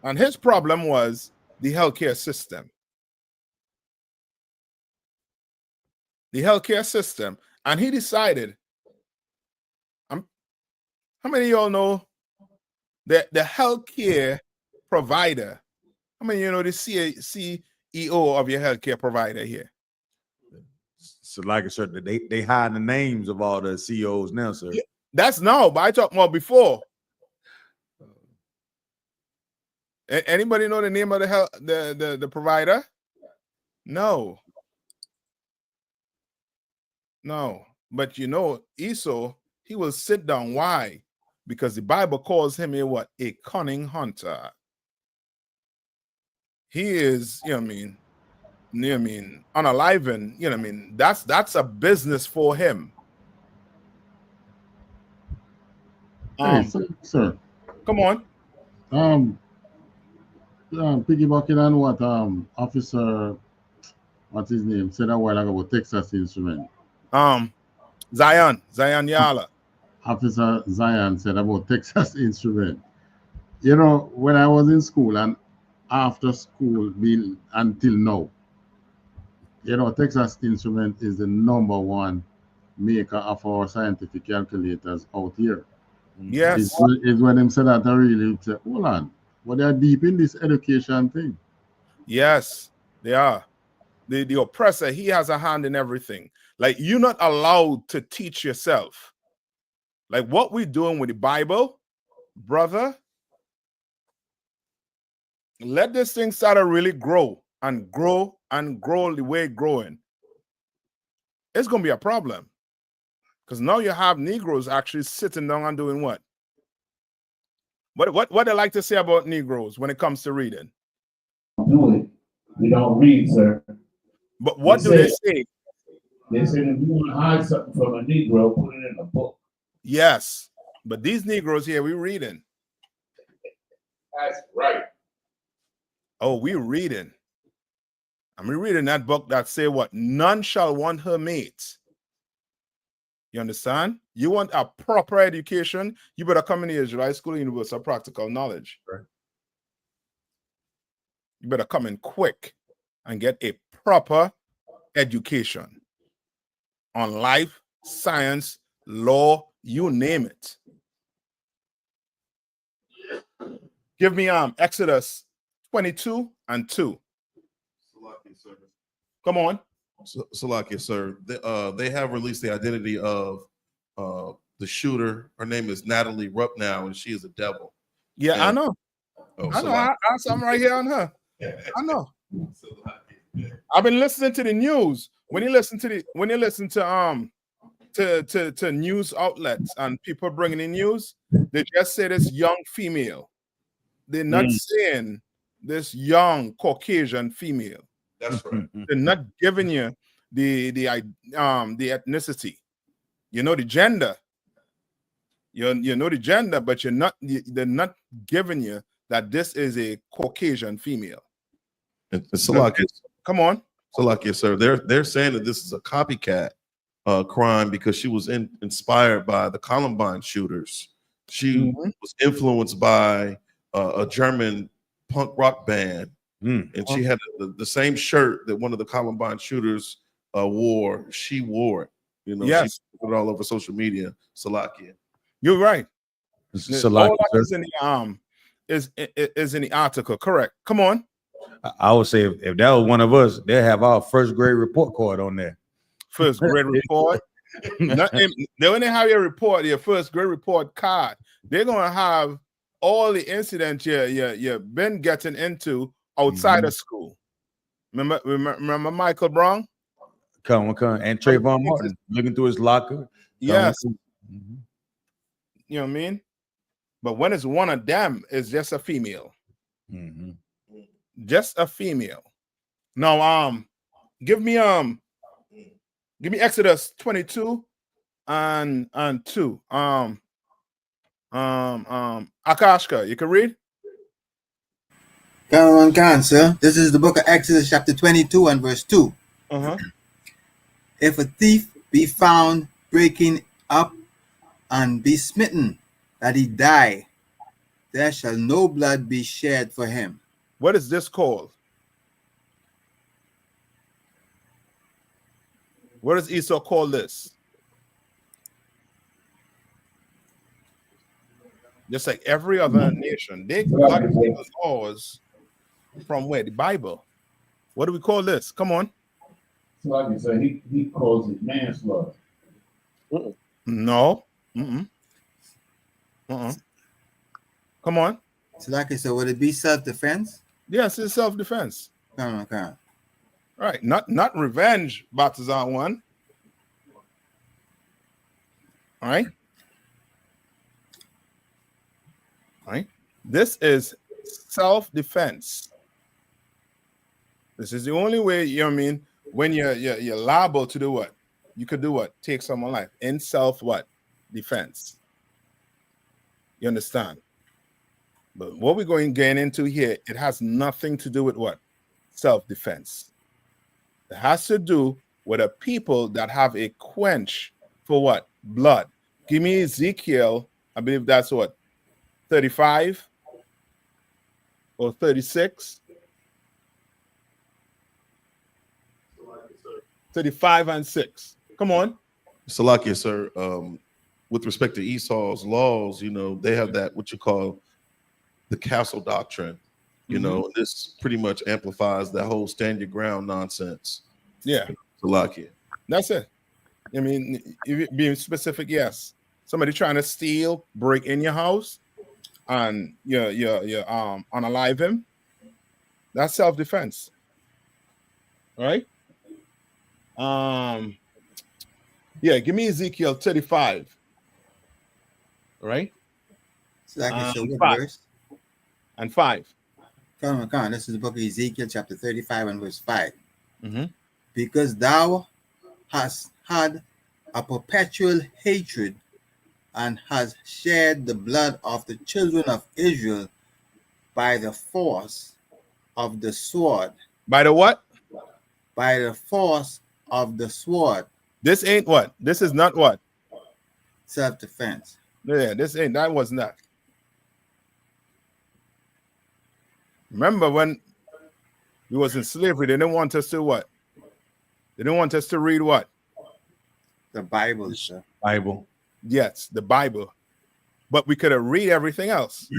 And his problem was the healthcare system. The healthcare system. And he decided, how many of y'all know that the healthcare provider, how many of you know the CEO of your healthcare provider here? So like I said, they hide the names of all the CEOs now, sir. Yeah, that's now, but I talked about before. Anybody know the name of the provider? No. But you know, Esau, he will sit down. Why? Because the Bible calls him a what? A cunning hunter. He is, unaliving, that's a business for him. Hey, sir. Come on. piggybacking on what Officer, what's his name, said a while ago about Texas Instrument. Zion Yala. Officer Zion said about Texas Instrument. You know, when I was in school and after school until now, you know, Texas Instrument is the #1 maker of our scientific calculators out here. Yes. It's when them said that I really say, hold on, but they're deep in this education thing. Yes, they are. The oppressor, he has a hand in everything. Like, you're not allowed to teach yourself. Like what we're doing with the Bible, brother, let this thing start to really grow and grow and grow the way it's growing. It's going to be a problem. Because now you have Negroes actually sitting down and doing what? What they like to say about Negroes when it comes to reading? Do it. We don't read, sir. But what do they say? They said if you want to hide something from a Negro, put it in a book. Yes. But these Negroes here, we reading. That's right. Oh, we reading. And we reading that book that say what? None shall want her mate. You understand? You want a proper education, you better come in the Israelite School University of Practical Knowledge. Right. You better come in quick and get a proper education on life, science, law, you name it. Give me Exodus 22:2. Come on. Salakia, sir. They have released the identity of the shooter. Her name is Natalie Rupp now, and she is a devil. Yeah, And, I know. Oh, I know. I something right here on her. I know. I've been listening to the news. When you listen to news outlets and people bringing in news, they just say this young female. They're not saying this young Caucasian female. That's right. They're not giving you the ethnicity. You know the gender. You know the gender, but they're not giving you that this is a Caucasian female. Salakia, Come on. Salakia, sir. They're saying that this is a copycat crime because she was inspired by the Columbine shooters. She was influenced by a German punk rock band, and she had the same shirt that one of the Columbine shooters wore. She wore it. You know, Yes. she put it all over social media. Salakia. You're right. Salakia, All that sir. is in the article. Correct. Come on. I would say if that was one of us, they'd have our first grade report card on there. First grade report. They only have your report, your first grade report card. They're gonna have all the incidents you've been getting into outside of school. Remember Michael Brown? Come on. And Trayvon Martin looking through his locker. Yes. You know what I mean? But when it's one of them, it's just a female. Just a female. Now, give me Exodus 22 and 2. Akashka, you can read? Can, sir. This is the book of Exodus, chapter 22 and verse 2. If a thief be found breaking up and be smitten, that he die, there shall no blood be shed for him. What is this called? What does Esau call this? Just like every other nation, they got the laws from where? The Bible. What do we call this? Come on. Like I said, he calls it manslaughter. No. Come on. So like I said, would it be self-defense? Yes, it's self-defense. Come on. Right. Not revenge, Batazar one. All right. This is self-defense. This is the only way, you know what I mean, when you're liable to do what? You could do what? Take someone's life in self what? Defense. You understand? But what we're going to get into here, it has nothing to do with what? Self-defense. It has to do with a people that have a quench for what? Blood. Give me Ezekiel, I believe that's what? 35 or 36? 35 and 6. Come on. Salakia, sir. With respect to Esau's laws, they have that what you call the castle doctrine. This pretty much amplifies that whole stand your ground nonsense. Yeah. Salakia. That's it. I mean, being specific, yes. Somebody trying to steal, break in your house, and you unalive him. That's self-defense. Right? Yeah, give me Ezekiel 35. Right? So I can show what 5. verse? And 5. Come on. This is the book of Ezekiel, chapter 35 and verse 5. Mm-hmm. Because thou hast had a perpetual hatred and hast shed the blood of the children of Israel by the force of the sword. By the what? By the force of the sword. This ain't what? This is not what? Self-defense. Yeah, that was not. Remember when we was in slavery, they didn't want us to what? They didn't want us to read what? The Bible, sir. Bible. Yes, the Bible. But we could have read everything else.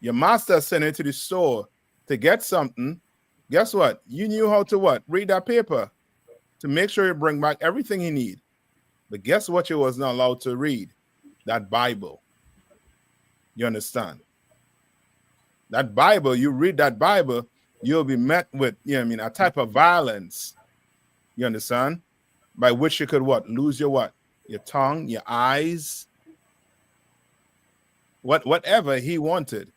Your master sent you to the store to get something. Guess what? You knew how to what? Read that paper to make sure you bring back everything you need. But guess what you was not allowed to read? That Bible. You understand? That Bible, you read that Bible, you'll be met with, a type of violence. You understand? By which you could what? Lose your what? Your tongue, your eyes, whatever he wanted.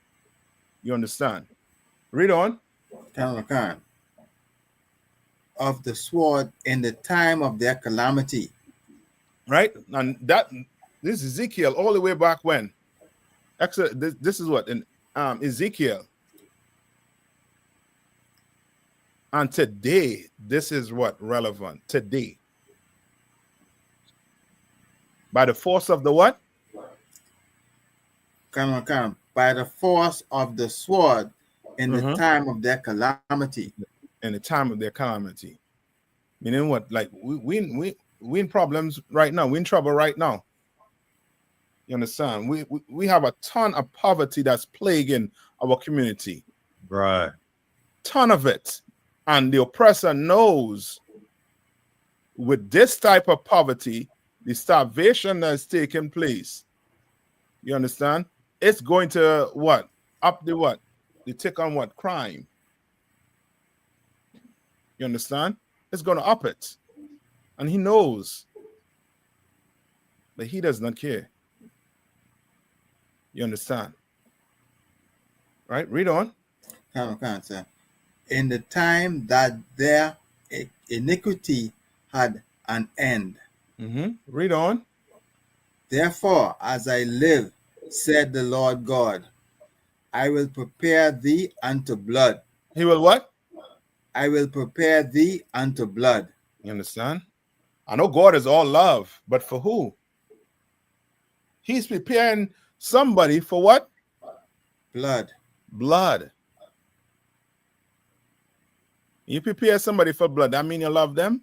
You understand? Read on. Khan. Of the sword in the time of their calamity. Right? And this is Ezekiel all the way back when. Actually, this is what in Ezekiel. And today, this is what relevant today. By the force of the what? Come. By the force of the sword in the time of their calamity. In the time of their calamity. Meaning what? Like we in problems right now. We in trouble right now. You understand? We have a ton of poverty that's plaguing our community. Right. Ton of it. And the oppressor knows with this type of poverty, the starvation that's taking place, you understand? It's going to what? Up the what? The tick on what? Crime. You understand? It's going to up it. And he knows. But he does not care. You understand? Right? Read on. Come, sir. In the time that their iniquity had an end. Read on. Therefore, as I live, said the Lord God, I will prepare thee unto blood. He will what? I will prepare thee unto blood. You understand? I know God is all love, but for who? He's preparing somebody for what? Blood. Blood. You prepare somebody for blood, that mean you love them?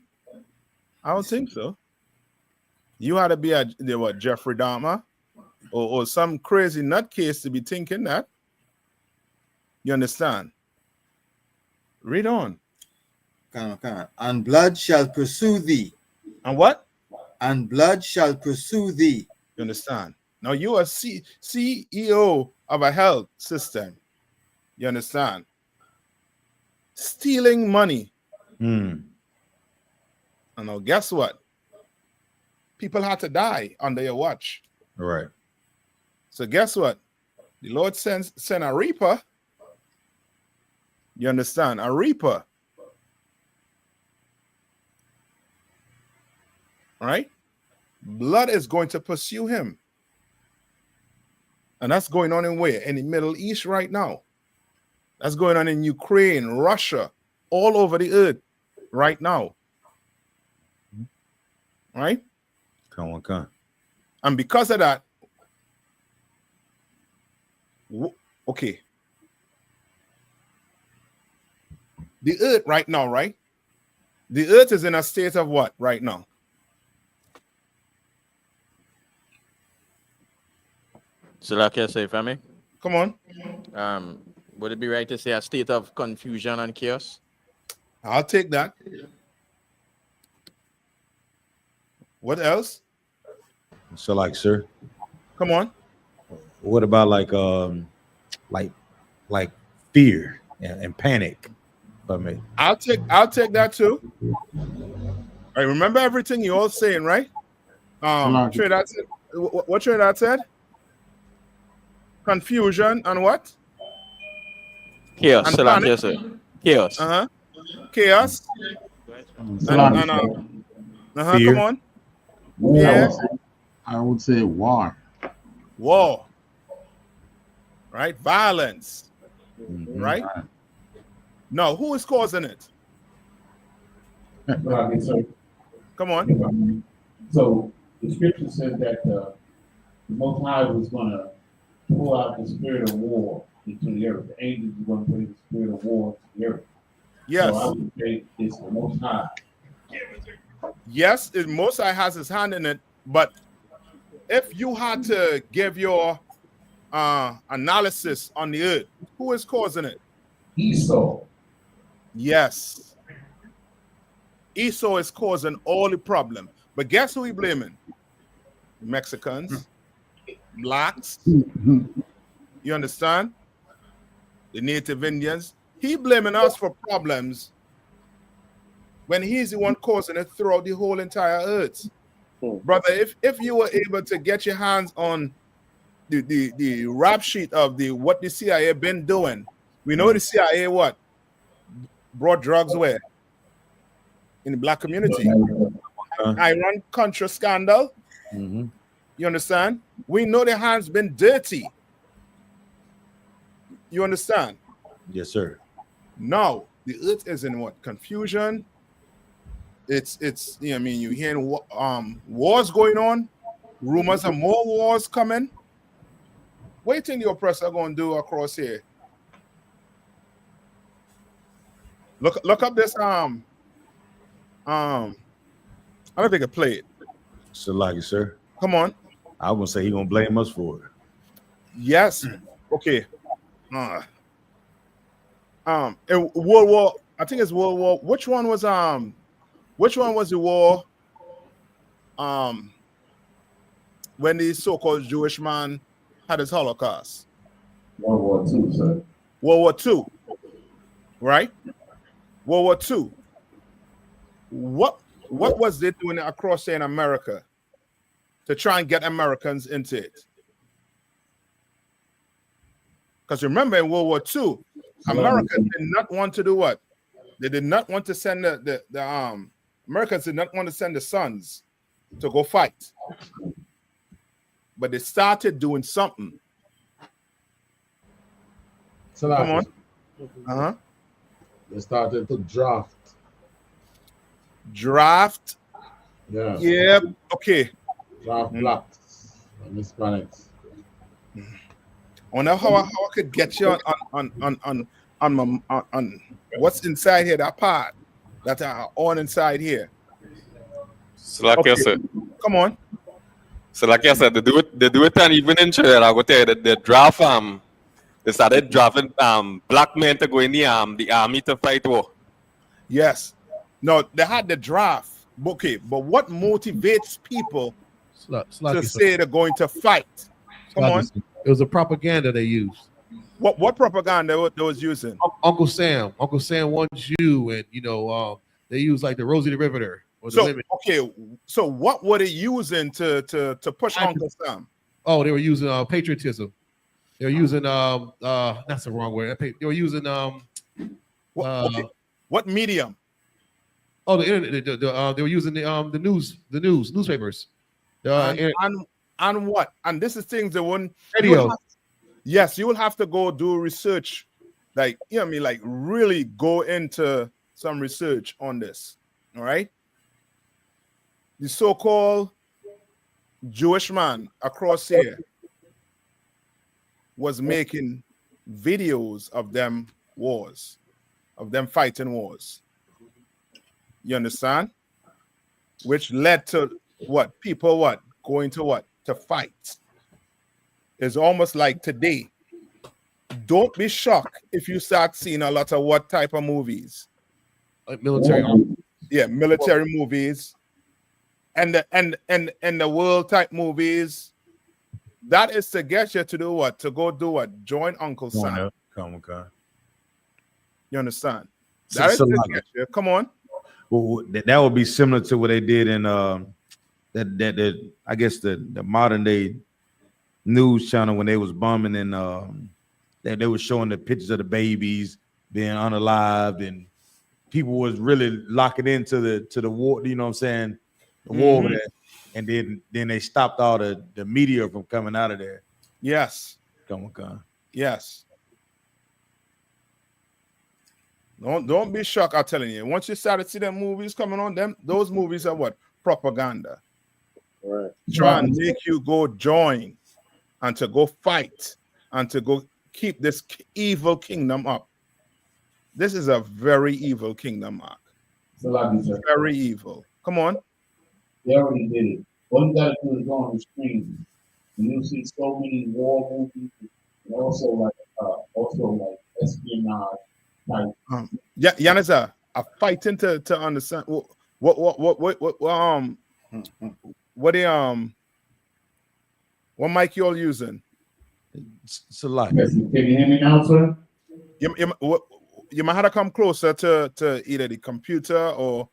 I don't think so. You ought to be Jeffrey Dahmer or some crazy nutcase to be thinking that. You understand? Read on. Come. And blood shall pursue thee. And what? And blood shall pursue thee. You understand? Now you are CEO of a health system. You understand? Stealing money. And now guess what? People had to die under your watch. Right. So guess what? The Lord sent a reaper. You understand? A reaper. Right? Blood is going to pursue him. And that's going on in where? In the Middle East right now. That's going on in Ukraine, Russia, all over the earth right now. Right? Come on. And because of that, okay. The earth right now, right? The earth is in a state of what right now? So like I say, family. Come on. Would it be right to say a state of confusion and chaos? I'll take that. What else? So, like, sir, Come on. what about like fear and panic? For me, I'll take that too. I remember everything you all saying, right? Trinidad said, what Trinidad said? Confusion and what? Chaos. And So like panic. I say, chaos. Chaos. Fear. Come on. Yeah. I would say war. War. Right? Violence. Right? No, who is causing it? Come on. So the scripture says that the Most High was going to pull out the spirit of war into the earth. The angels were going to put the spirit of war into the earth. Yes. So I would say it's the Most High. Yes, Most High has his hand in it, but if you had to give your analysis on the earth, who is causing it? Esau. Yes. Esau is causing all the problem. But guess who he blaming? Mexicans, blacks. You understand? The native Indians. He blaming us for problems when he's the one causing it throughout the whole entire earth. Brother, if you were able to get your hands on the rap sheet of what the CIA been doing, we know the CIA what? Brought drugs where? In the black community. Iran Contra scandal. You understand? We know their hands been dirty. You understand? Yes, sir. Now the earth is in what? Confusion. It's you know, I mean, you hearing wars going on, rumors of more wars coming. What do you think the oppressor gonna do across here? Look up this I don't think I can play it. So, like, sir. Come on. I was gonna say he gonna blame us for it. Yes. Okay. In World War, I think it's World War. Which one was the war? When the so-called Jewish man had his Holocaust. World War II, sir. World War II. Right? World War II. What was they doing across here in America to try and get Americans into it? Because remember, in World War II, America did not want to do what? They did not want to send the Americans did not want to send the sons to go fight. But they started doing something. So come on. They started to draft. Draft. Yeah. Yeah. Okay. Draft blacks and Hispanics. I wonder how I could get you on what's inside here, that part that are on inside here. So like I said, come on. So like I said, they do it and even in Trinidad, I go tell you that they draft they started drafting black men to go in the army to fight war. Yes. No, they had the draft. Okay, but what motivates people to say they're going to fight? Come on. It was a propaganda they used. What propaganda they was using? Uncle Sam wants you, and they use like the Rosie the Riveter. So what were they using to push Uncle Sam? Oh, they were using patriotism. They were using that's the wrong word. They were using what medium? Oh, the internet. They were using the newspapers. And what? And this is things they wouldn't. Radio. Yes, you will have to go do research, like, you know what I mean, like really go into some research on this. All right. The so-called Jewish man across here was making videos of them wars, of them fighting wars. You understand? Which led to what? People what? Going to what? To fight. It's almost like today. Don't be shocked if you start seeing a lot of what type of movies? Like military. Yeah, military movies and the world type movies. That is to get you to do what? To go do what? Join Uncle Sam. Come on. You understand? So- That is so to like- get you. Come on. Well, that would be similar to what they did in that I guess the modern day news channel when they was bombing and they were showing the pictures of the babies being unalived and people was really locking into the war. You know what I'm saying? The war over there, and then they stopped all the media from coming out of there. Yes. Come on. Yes. Don't be shocked. I'm telling you. Once you start to see them movies coming on, those movies are what? Propaganda. Right. Trying to make you go join and to go fight and to go keep this evil kingdom up. This is a very evil kingdom, Mark. It's a lot of stuff. Very evil. Come on. They already did it. All you gotta do is go on the screen. And you'll see so many war movies and also like espionage type. Yeah, Yanisa, I'm fighting to understand what mic you all using? It's a lot. Can you hear me now, sir? You might have to come closer to either the computer or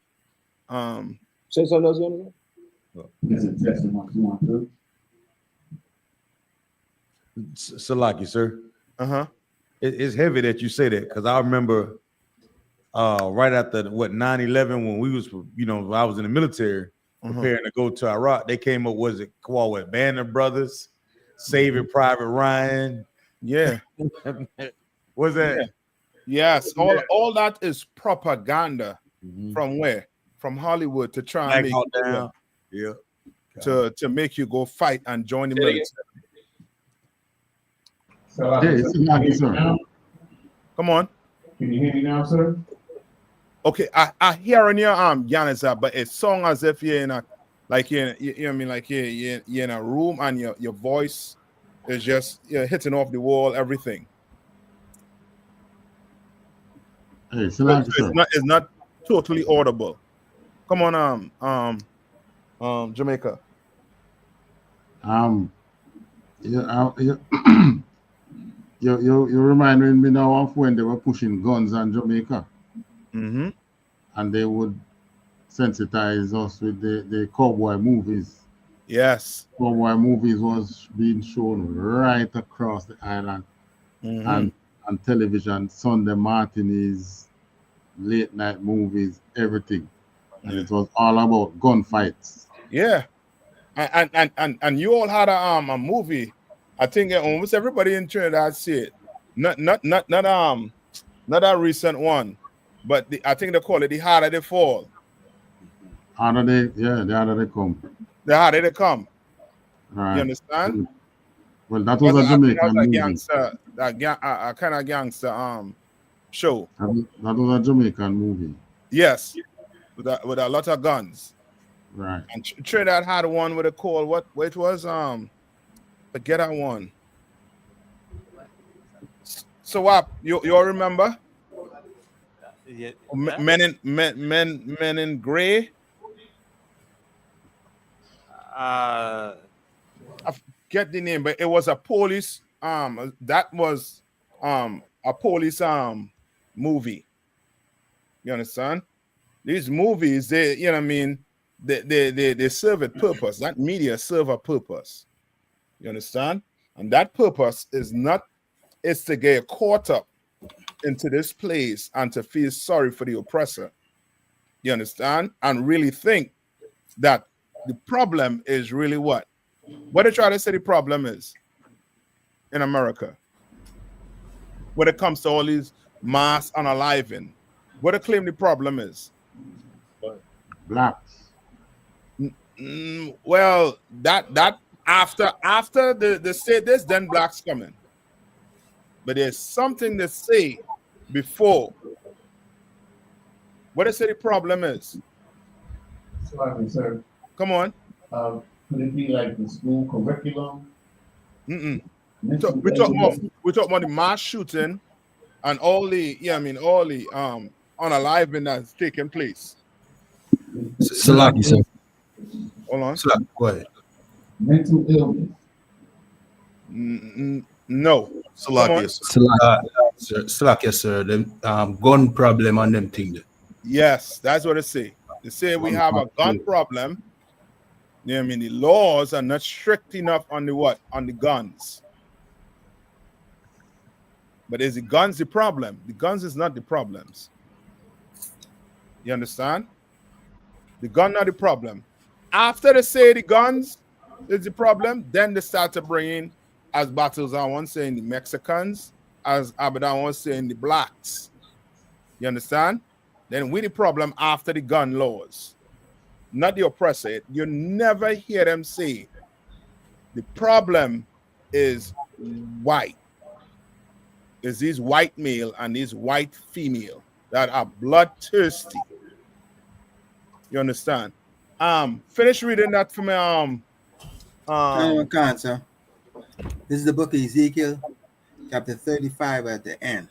Say something else, Yanisa. This is testing 1, 2, 1, 2. Salaki, sir. It's heavy that you say that because I remember right after 9/11 when we was I was in the military preparing to go to Iraq. They came up with Band of Brothers, Saving Private Ryan. Yeah. Was that? Yeah. Yes, all that is propaganda. From where? From Hollywood to try and make you down. Yeah. To make you go fight and join the military. Come on. Can you hear me now, sir? Okay, I hear in your Yanisa, but it sounds as if you're in a you know what I mean, like you're in a room and your voice is just hitting off the wall, everything. Hey, it's not totally audible. Come on, Jamaica. You remind me now of when they were pushing guns on Jamaica. And they would sensitize us with the cowboy movies. Yes. Cowboy movies was being shown right across the island. And on television, Sunday matinees, late night movies, everything. And it was all about gunfights. Yeah. And you all had a movie. I think almost everybody in Trinidad see it. Not a recent one, but I think they call it The Harder They Fall. The harder they come. The harder they come. Right. You understand? Well, that was a Jamaican movie. Gangster, a kind of gangster show. That was a Jamaican movie. Yes, with a lot of guns. Right. And Trinidad had one with a call. What it was? Forget that one. So what? You all remember? Yeah. Men in gray. I forget the name, but it was a police. That was a police movie. You understand? These movies, they, you know what I mean, they serve a purpose. That media serve a purpose. You understand? And that purpose is to get caught up into this place and to feel sorry for the oppressor. You understand? And really think that the problem is really what? What they try to say the problem is? in America when it comes to all these mass unaliving? What they claim the problem is? Blacks. Well, that after they say this, then blacks coming. But there's something they say before. What they say the problem is? Sorry, sir. Come on. Could it be like the school curriculum? We talk about the mass shooting and all the unaliving that's taking place. Salaki, sir. Hold on. Salaki, go ahead. Mental illness. No. Salaki, Salaki, sir. The gun problem and them things. Yes, that's what they say. They say we have a gun problem. I mean, the laws are not strict enough on the what? On the guns. But is the guns the problem? The guns is not the problems. You understand? The gun not the problem. After they say the guns is the problem, then they start to bring in, as Battles I want saying, the Mexicans, as Abadan was saying, the blacks. You understand? Then we the problem after the gun laws. Not the oppressor. You never hear them say the problem is white. Is these white male and these white female that are bloodthirsty. You understand? Finish reading that for me. Sir. This is the book of Ezekiel, chapter 35 at the end.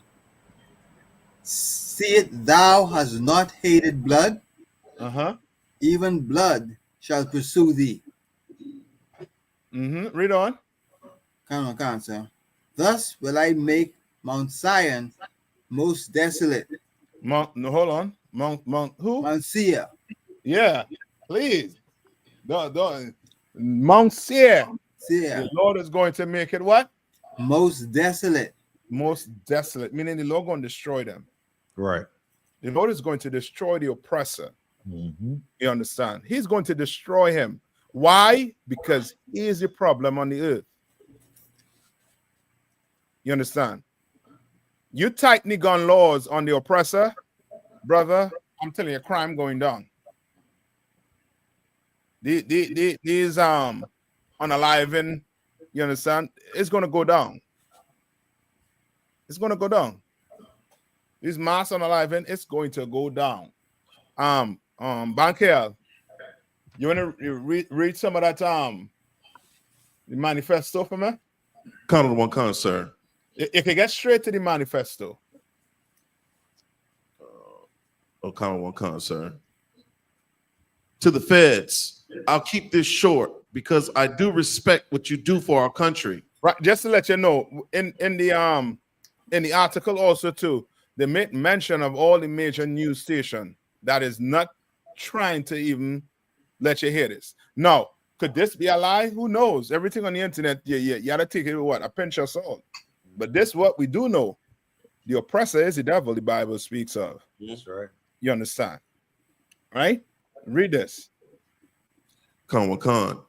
See it, thou hast not hated blood, even blood shall pursue thee. Read on. Come on, sir. Thus will I make Mount Zion most desolate. Hold on. Mount who? Mount Seir. Yeah, please. Mount Seir. The Lord is going to make it what? Most desolate. Most desolate, meaning the Lord going to destroy them. Right. The Lord is going to destroy the oppressor. You understand? He's going to destroy him. Why? Because he is the problem on the earth. You understand? You tighten the gun laws on the oppressor, brother, I'm telling you, crime going down. These unaliving, you understand? It's going to go down. It's going to go down. These mass unaliving, it's going to go down. Bankel, you want to read some of that the manifesto for me? Count on one count, sir. You can get straight to the manifesto. Count on one count, sir. To the feds, I'll keep this short because I do respect what you do for our country. Right, just to let you know, in the article also too, they made mention of all the major news stations that is not trying to even let you hear this. Now, could this be a lie? Who knows? Everything on the internet, you gotta take it with what? A pinch of salt. But this what we do know. The oppressor is the devil the Bible speaks of. That's right. You understand? Right? Read this. Khan.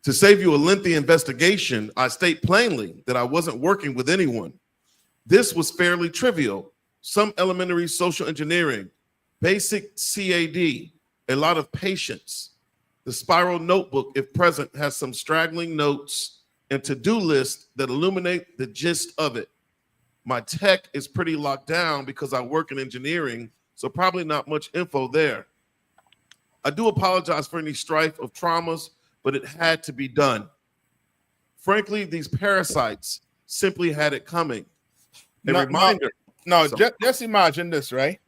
To save you a lengthy investigation, I state plainly that I wasn't working with anyone. This was fairly trivial. Some elementary social engineering, basic CAD, a lot of patience. The spiral notebook, if present, has some straggling notes and to-do lists that illuminate the gist of it. My tech is pretty locked down because I work in engineering, so probably not much info there. I do apologize for any strife of traumas, but it had to be done. Frankly, these parasites simply had it coming. Reminder. No, just imagine this, right?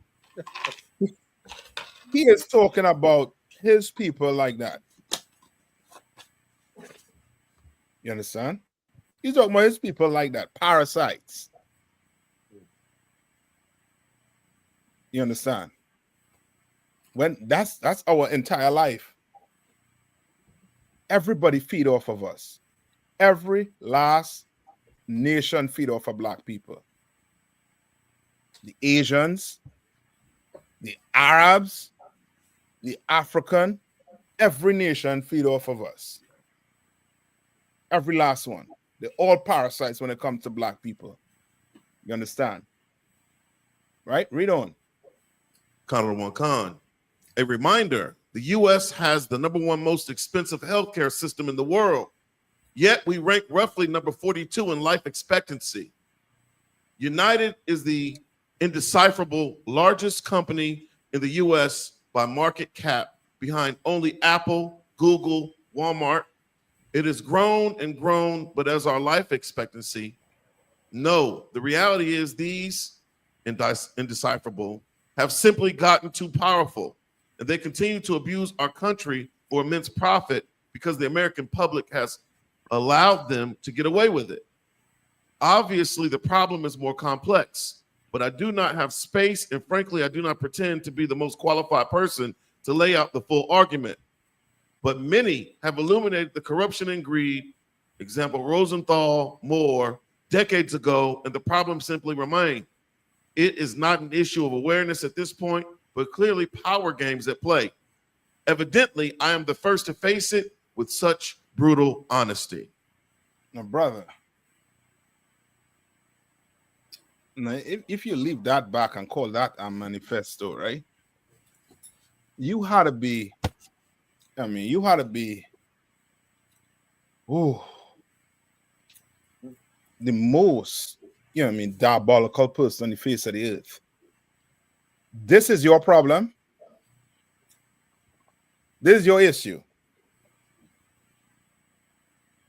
He is talking about his people like that. You understand? He's talking about his people like that, parasites. You understand? When that's our entire life. Everybody feed off of us. Every last nation feed off of black people. The Asians, the Arabs, the African, every nation feed off of us. Every last one. They're all parasites when it comes to black people. You understand? Right? Read on. Conor Khan. A reminder, the U.S. has the #1 most expensive healthcare system in the world, yet we rank roughly number 42 in life expectancy. United is the indecipherable largest company in the U.S. by market cap, behind only Apple, Google, Walmart. It has grown and grown, but as our life expectancy, no, the reality is these indecipherable have simply gotten too powerful, and they continue to abuse our country for immense profit because the American public has allowed them to get away with it. Obviously, the problem is more complex, but I do not have space, and frankly, I do not pretend to be the most qualified person to lay out the full argument. But many have illuminated the corruption and greed, example Rosenthal, Moore, decades ago, and the problem simply remains. It is not an issue of awareness at this point, but clearly power games at play. Evidently, I am the first to face it with such brutal honesty. Now, brother, now, if you leave that back and call that a manifesto, right? You had to be, you had to be, the most, diabolical person on the face of the earth. This is your problem. This is your issue.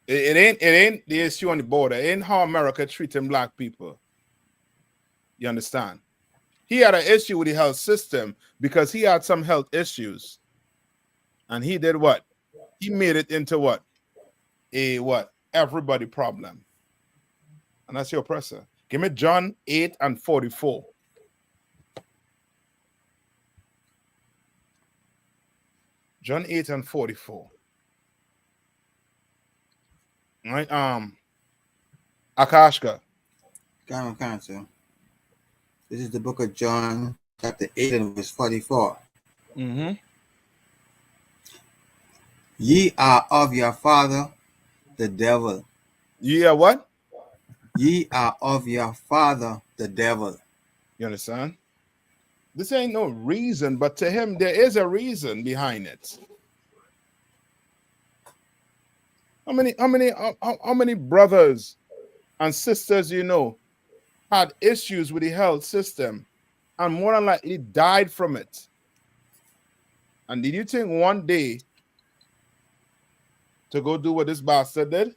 It ain't the issue on the border. It ain't how America treating black people. You understand? He had an issue with the health system because he had some health issues. And he did what? He made it into what? Everybody problem. And that's your oppressor. Give me John 8:44. John 8:44. Right? Akashka. Sir. This is the book of John, chapter 8 and verse 44. Ye are of your father, the devil. Ye are what? Ye are of your father, the devil. You understand? This ain't no reason, but to him, there is a reason behind it. How many brothers and sisters had issues with the health system and more than likely died from it? And did you think one day to go do what this bastard did?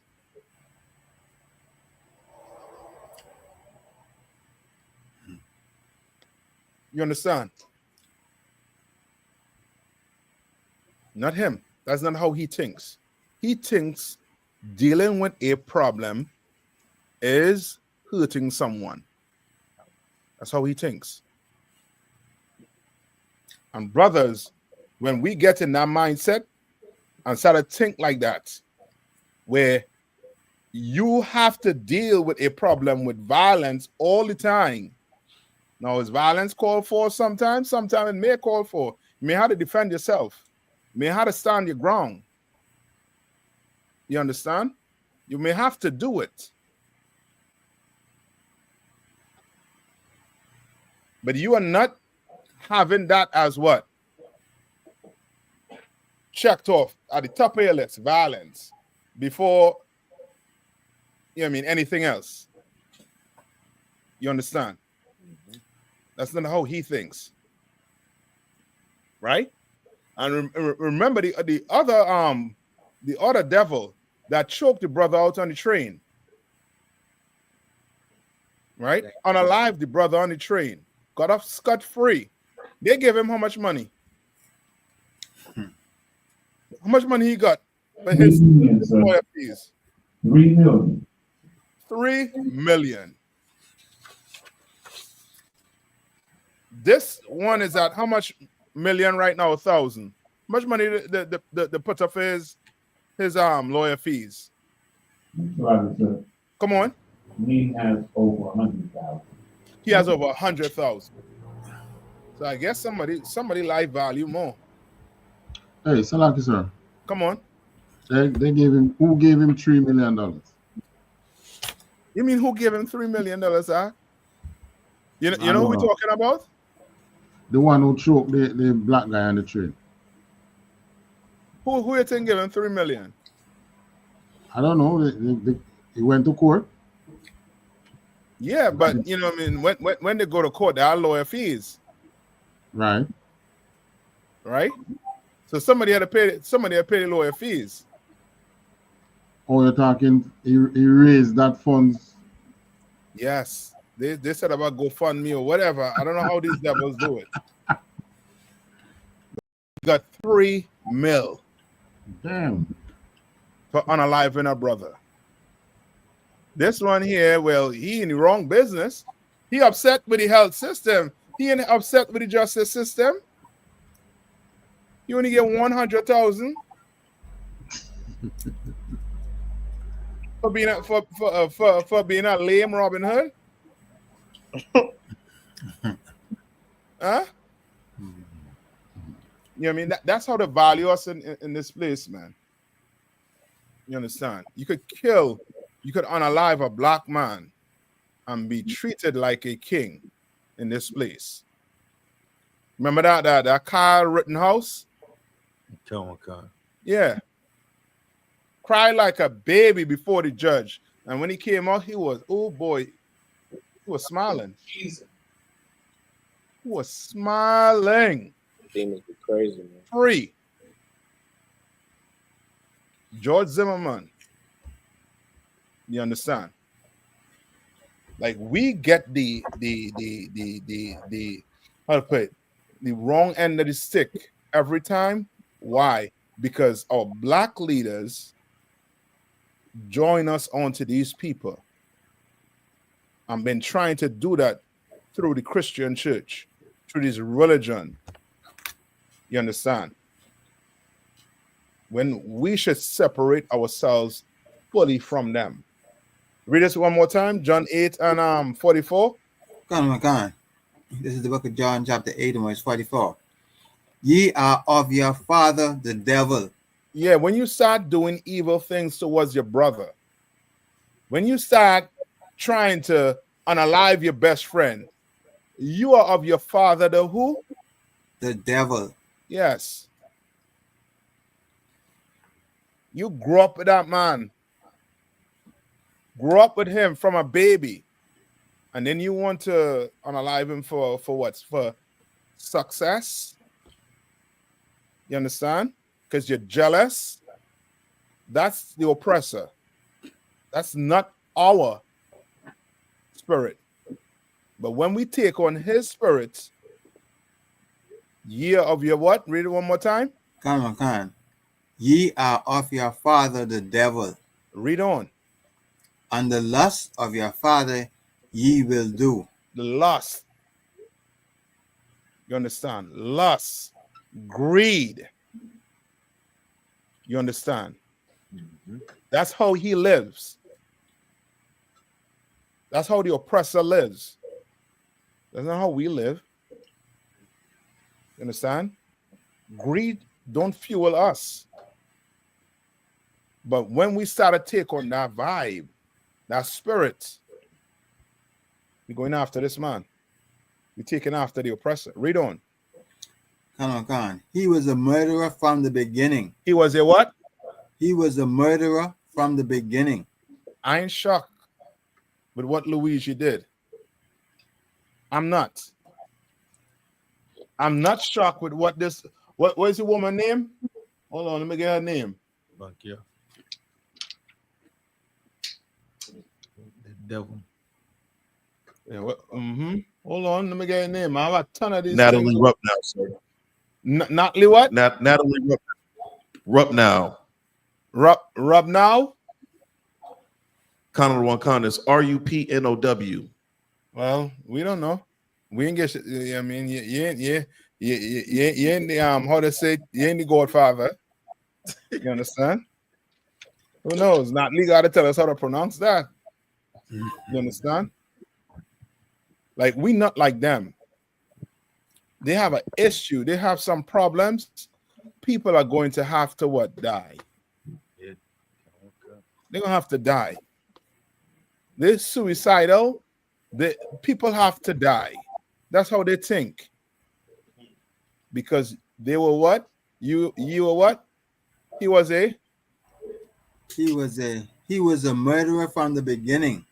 You understand? Not him. That's not how he thinks. He thinks dealing with a problem is hurting someone. That's how he thinks. And brothers, when we get in that mindset and start to think like that, where you have to deal with a problem with violence all the time. Now, is violence called for sometimes? Sometimes it may call for. You may have to defend yourself. You may have to stand your ground. You understand? You may have to do it. But you are not having that as what? Checked off at the top of your list, violence, before, anything else. You understand? That's not how he thinks. Right? And remember the other devil that choked the brother out on the train. Right? Unalive the brother on the train. Got off scot-free. They gave him how much money? How much money he got for his lawyer fees? 3 million. 3 million. This one is at how much million right now? 1,000. How much money the put up his lawyer fees? Come on. He has over 100,000. He has over 100,000. So I guess somebody life value more. Hey, Salaki, sir. Come on. They gave him, who gave him $3 million? You mean who gave him $3 million, huh? You know who we're talking about? The one who choked the black guy on the train. Who you think gave him $3 million? I don't know. He went to court. Yeah, but you know, I mean, when they go to court, there are lawyer fees. Right. Right. So somebody had to pay the lawyer fees. Oh, you're talking? He raised that funds. Yes, they said about GoFundMe or whatever. I don't know how these devils do it. Got $3 million. Damn. For unaliving a brother. This one here, well, he in the wrong business. He upset with the health system. He ain't upset with the justice system. You only get 100,000 for being a lame Robin Hood. Huh? You know what I mean? That's how they value us in this place, man. You understand? You could unalive a black man and be treated like a king in this place. Remember that Kyle Rittenhouse? Yeah. Cried like a baby before the judge. And when he came out, he was smiling. He was smiling. Demons be crazy, man. Free. George Zimmerman. You understand? Like we get the how to put it, the wrong end of the stick every time. Why? Because our black leaders join us onto these people. I've been trying to do that through the Christian church, through this religion. You understand? When we should separate ourselves fully from them. Read this one more time. John 8 and 44. Come. This is the book of John, chapter 8 and verse 44. Ye are of your father, the devil. Yeah, when you start doing evil things towards your brother, when you start trying to unalive your best friend, you are of your father, the who? The devil. Yes. You grew up with that man. Grew up with him from a baby. And then you want to unalive him for what? For success? You understand? Because you're jealous. That's the oppressor. That's not our spirit. But when we take on his spirit, ye of your what? Read it one more time. Come on. Ye are of your father, the devil. Read on. And the lust of your father ye will do. The lust. You understand? Lust. Greed. You understand? Mm-hmm. That's how he lives. That's how the oppressor lives. That's not how we live. You understand? Greed don't fuel us. But when we start to take on that vibe, that spirit, we're going after this man. We're taking after the oppressor. Read on. Come on. He was a murderer from the beginning. He was a what? He was a murderer from the beginning. I ain't shocked with what Luigi did. I'm not. I'm not shocked with what this. What is the woman's name? Hold on, let me get her name. Yeah. The devil. Yeah. Hold on, let me get her name. I have a ton of these. Natalie Ruppnow, sir. Natalie what? Natalie Ruppnow. Ruppnow. Connor Wankan is RUPNOW. Well, we don't know. We ain't get. I mean, you ain't the how to say, you ain't the Godfather. You understand? Who knows? Not legal got to tell us how to pronounce that. You understand? Like we not like them. They have an issue. They have some problems. People are going to have to what? Die. They're gonna have to die. they're suicidal. The people have to die. That's how they think. Because they were what? You were what? He was a murderer from the beginning.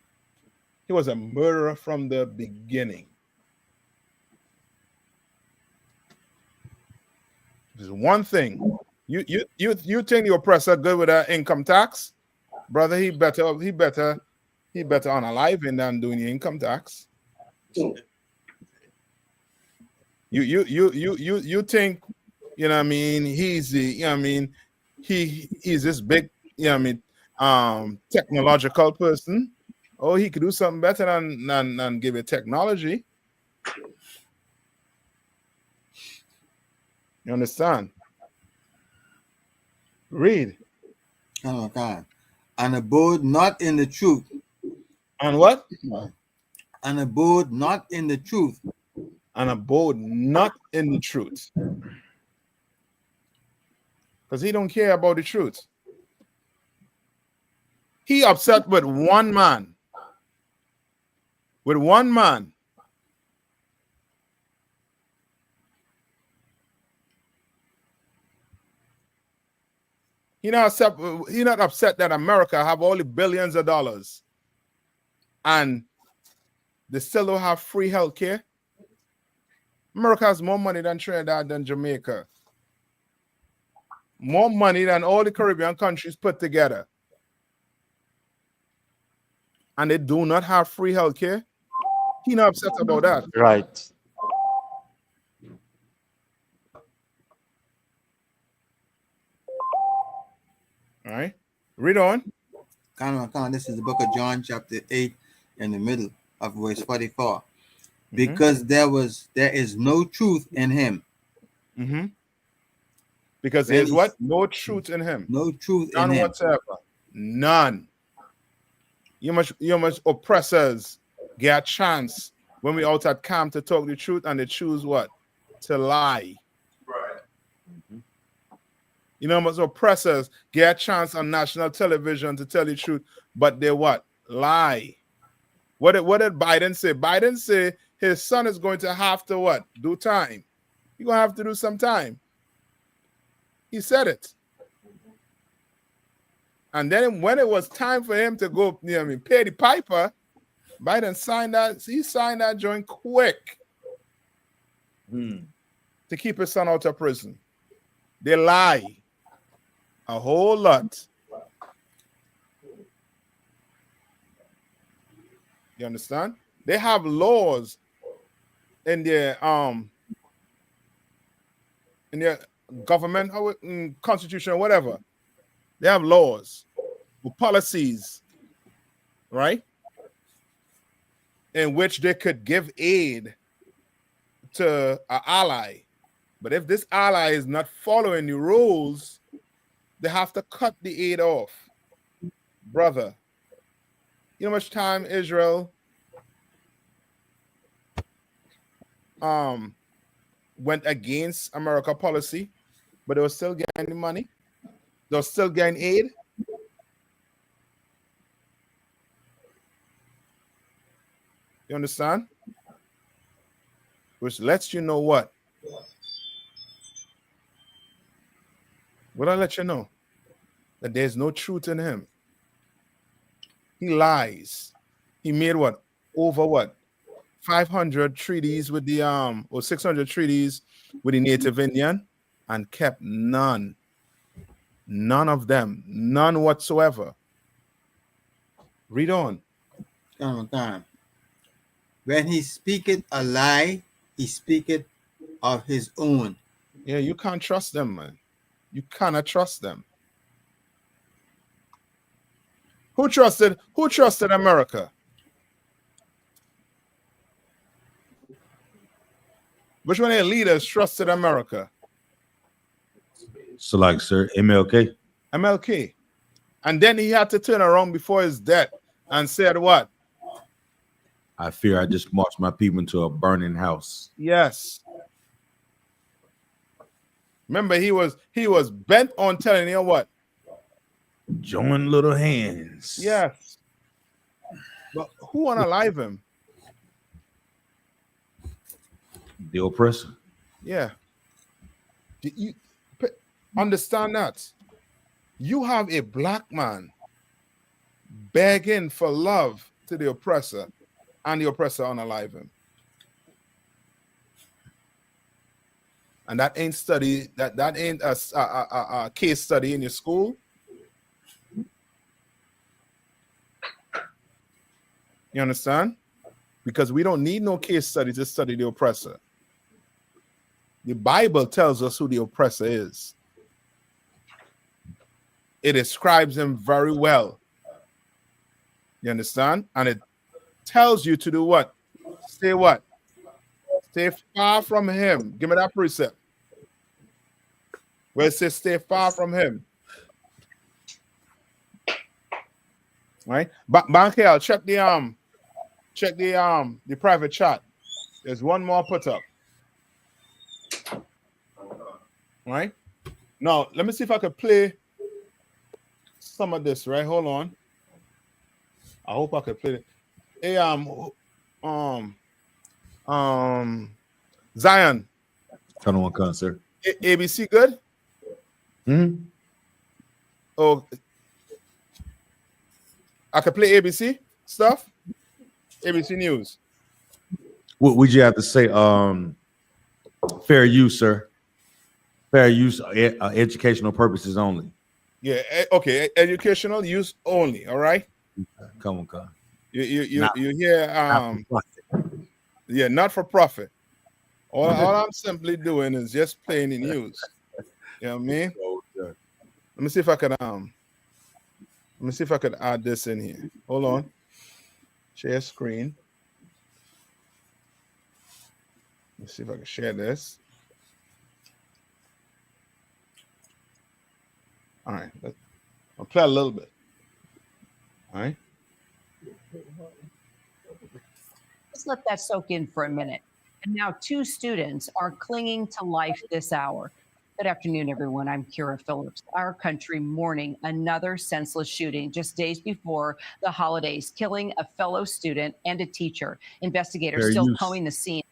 He was a murderer from the beginning. There's one thing. You think the oppressor good with that income tax? Brother, he better unalive him than doing the income tax. You think, you know what I mean, he's the, you know what I mean, he's this big, you know what I mean, technological person. Oh, he could do something better than give it technology. You understand? Read. Oh God. And abode not in the truth. And what? And abode not in the truth. And abode not in the truth. Because he don't care about the truth. He upset with one man. With one man. He not upset that America have all the billions of dollars and they still don't have free health care. America has more money than Trinidad than Jamaica. More money than all the Caribbean countries put together. And they do not have free health care. He not upset about that. Right. All right. Read on. This is the book of John, chapter 8, in the middle of verse 44. Because there is no truth in him. Mm-hmm. Because there's what? No truth in him. No truth None in him. whatsoever. None. You must oppressors get a chance when we out at camp to talk the truth, and they choose what? To lie. Right. Mm-hmm. You know, most oppressors get a chance on national television to tell the truth, but they what? Lie. What did Biden say? Biden said his son is going to have to what? Do time. You're going to have to do some time. He said it. And then when it was time for him to go, you know what I mean, pay the piper, Biden signed that. He signed that joint quick to keep his son out of prison. They lie a whole lot. You understand? They have laws in their government, constitution, whatever. They have laws with policies, right? In which they could give aid to an ally. But if this ally is not following the rules, they have to cut the aid off. Brother, you know how much time Israel went against America policy, but they were still getting the money? They were still getting aid? You understand? Which lets you know what? What I let you know? That there's no truth in him. He lies. He made what? Over what? 500 treaties with the or 600 treaties with the Native Indian and kept none. None of them. None whatsoever. Read on. When he speaketh a lie, he speaketh of his own. Yeah, you can't trust them, man. You cannot trust them. Who trusted America? Which one of their leaders trusted America? So, like, sir, MLK. MLK. And then he had to turn around before his death and said what? I fear I just marched my people into a burning house. Yes. Remember, he was bent on telling you what? Join little hands. Yes. But who unalive him? The oppressor. Yeah. Do you understand that? You have a black man begging for love to the oppressor, and the oppressor unalive him. And that ain't study, that ain't a case study in your school. You understand? Because we don't need no case study to study the oppressor. The Bible tells us who the oppressor is. It describes him very well. You understand? And it tells you to do what? Stay what? Stay far from him. Give me that precept. Where it says stay far from him. Right? Bankel, check the private chat. There's one more put up. Right? Now, let me see if I could play some of this, right? Hold on. I hope I could play it. Hey, Zion. Turn on concert. ABC good? Hmm. Oh, I could play ABC stuff. ABC News. What would you have to say? Fair use, sir. Fair use, educational purposes only. Yeah. Okay. Educational use only. All right. Come on, come. You hear? Yeah, not for profit. All I'm simply doing is just playing the news. You know what I mean? Let me see if I could add this in here. Hold on. Share screen. Let's see if I can share this. All right. I'll play a little bit. All right. Let's let that soak in for a minute. And now 2 students are clinging to life this hour. Good afternoon, everyone. I'm Kira Phillips. Our country mourning another senseless shooting just days before the holidays, killing a fellow student and a teacher. Investigators still combing the scene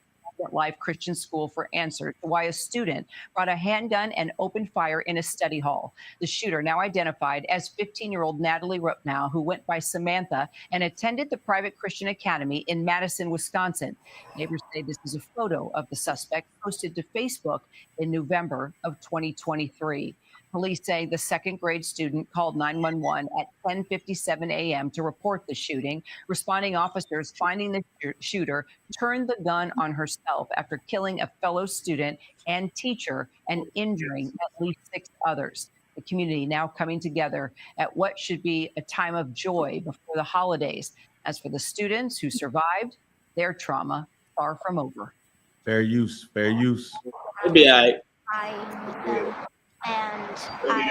at Life Christian School for answers to why a student brought a handgun and opened fire in a study hall. The shooter, now identified as 15-year-old Natalie Rupnow, who went by Samantha and attended the private Christian academy in Madison, Wisconsin. Neighbors say this is a photo of the suspect posted to Facebook in November of 2023. Police say the second-grade student called 911 at 10:57 a.m. to report the shooting. Responding officers finding the shooter turned the gun on herself after killing a fellow student and teacher and injuring at least 6 others. The community now coming together at what should be a time of joy before the holidays. As for the students who survived, their trauma far from over. Fair use, fair use. It'll be all right.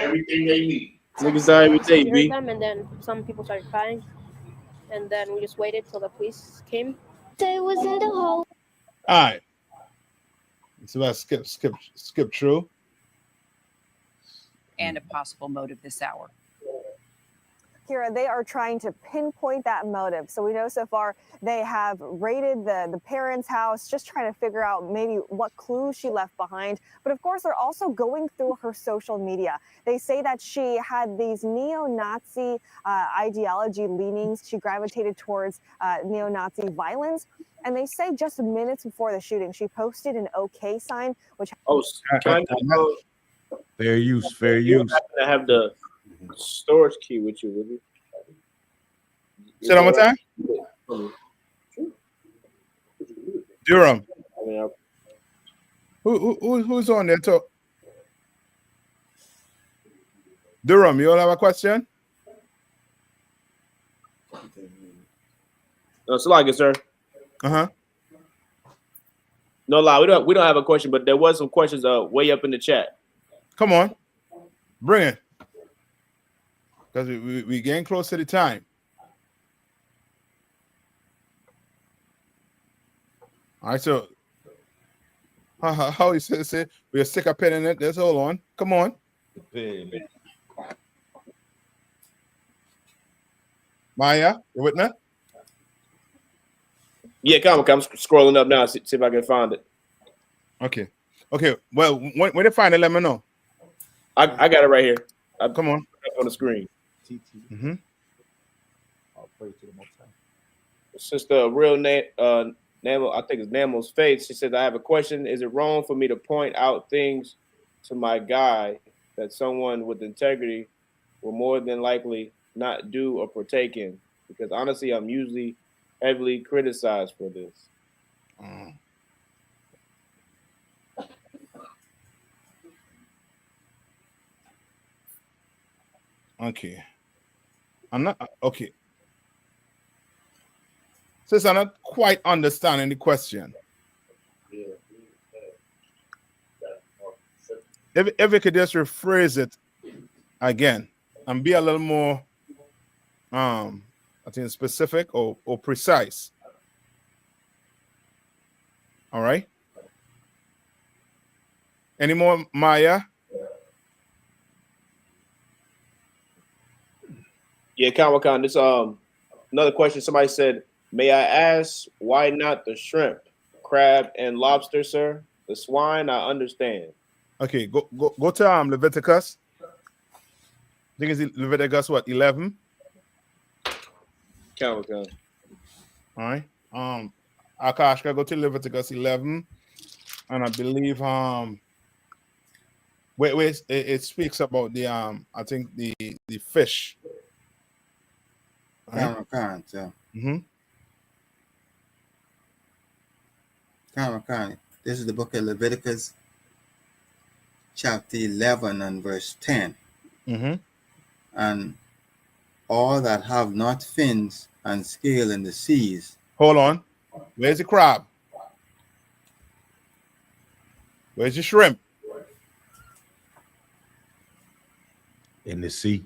Everything they need. Niggas die every day, B. Them, and then some people started crying, and then we just waited till the police came. They was in the hole. All right. So let's skip through. And a possible motive this hour. Kira, they are trying to pinpoint that motive. So we know so far they have raided the parents' house, just trying to figure out maybe what clues she left behind. But of course, they're also going through her social media. They say that she had these neo-Nazi ideology leanings. She gravitated towards neo-Nazi violence. And they say just minutes before the shooting, she posted an OK sign, which... Fair use, fair use. You happen to have the storage key with you, would you? Say that one time. Durham. Who's on there? Durham, you all have a question? No, it's like it, sir. No lie, we don't have a question, but there was some questions way up in the chat. Come on, bring it. Because we getting close to the time. All right, so how you say we'll stick a pen in it. Let's hold on. Come on. Maya, you with me? Yeah, come on, I'm scrolling up now. See if I can find it. Okay. Okay. Well, when you find it, let me know. I got it right here. Come on. On the screen. Mm-hmm. I'll pray to the Most High. Sister, real name, I think it's Namel's Faith. She says, I have a question. Is it wrong for me to point out things to my guy that someone with integrity will more than likely not do or partake in? Because honestly, I'm usually heavily criticized for this. Okay. I'm not okay. Since I'm not quite understanding the question. If you could just rephrase it again and be a little more I think specific or precise. All right. Any more, Maya? Yeah, Kawakan, this another question. Somebody said, may I ask why not the shrimp, crab, and lobster, sir? The swine, I understand. Okay, go to Leviticus. I think it's Leviticus what 11? Kawakan. All right. Akashka, go to Leviticus 11, and I believe where it speaks about the I think the fish. Right? This is the book of Leviticus, chapter 11 and verse 10. And all that have not fins and scale in the seas. Hold on. Where's the crab? Where's the shrimp? In the sea.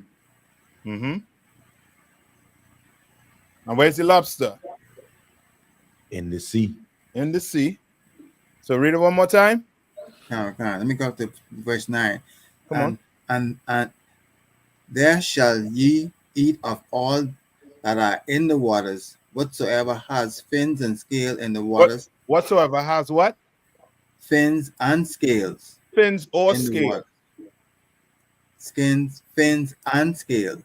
And where's the lobster? In the sea. In the sea. So read it one more time. Let me go to verse 9. Come on. And there shall ye eat of all that are in the waters, whatsoever has fins and scale in the waters. Whatsoever has what? Fins and scales. Fins or scales. Skins, fins and scales.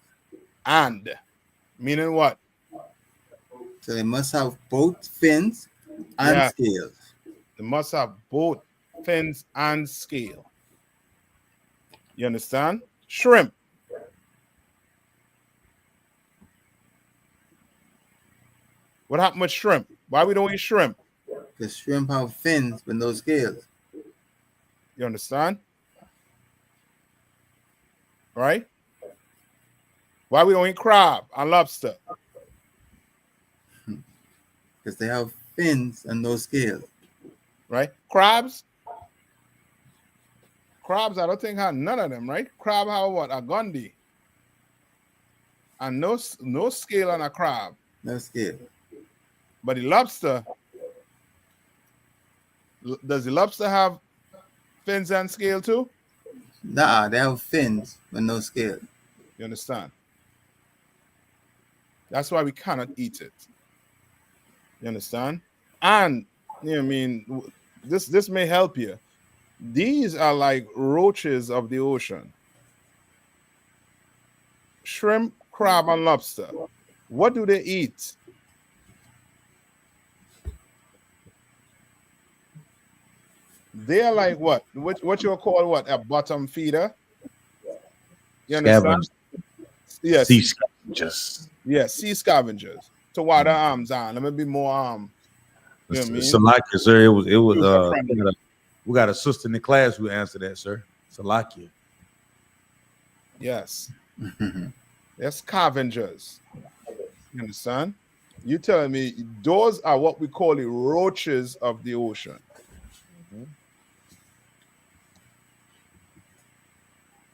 And meaning what? So they must have both fins and scales. They must have both fins and scale. You understand? Shrimp. What happened with shrimp? Why we don't eat shrimp? Because shrimp have fins but no scales. You understand? Right? Why we don't eat crab and lobster? Because they have fins and no scales. Right? Crabs, I don't think have none of them, right? Crab have what? A gundi. And no scale on a crab. No scale. But the lobster, does the lobster have fins and scale too? Nah, they have fins but no scale. You understand? That's why we cannot eat it. You understand? And you know, I mean, this may help you. These are like roaches of the ocean. Shrimp, crab, and lobster. What do they eat? They are like what? What you call what? A bottom feeder? You understand? Yes. Sea scavengers. Yes, sea scavengers. To water arms on. Let me be more you know what I mean? Salakia, sir. It was we got a sister in the class who answered that, sir. Salakia. Yes. They're scavengers. You understand? You telling me those are what we call the roaches of the ocean.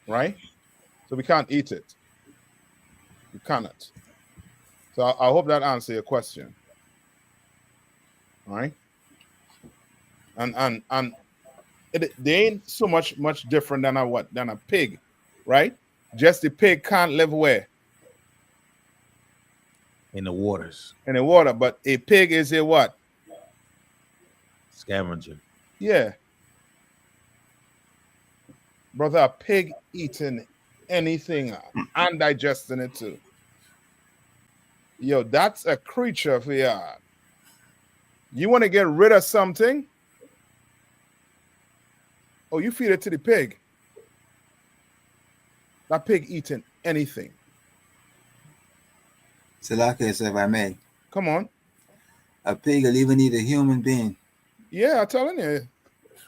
Right? So we can't eat it. We cannot. So I hope that answers your question. All right? And they ain't so much different than a pig, right? Just the pig can't live where? in the waters. In the water, but a pig is a what? Scavenger. Yeah. Brother, a pig eating anything and digesting it too. Yo, that's a creature for you. You want to get rid of something? Oh, you feed it to the pig. That pig eating anything. Salaki, so if I may. Come on. A pig will even eat a human being. Yeah, I'm telling you.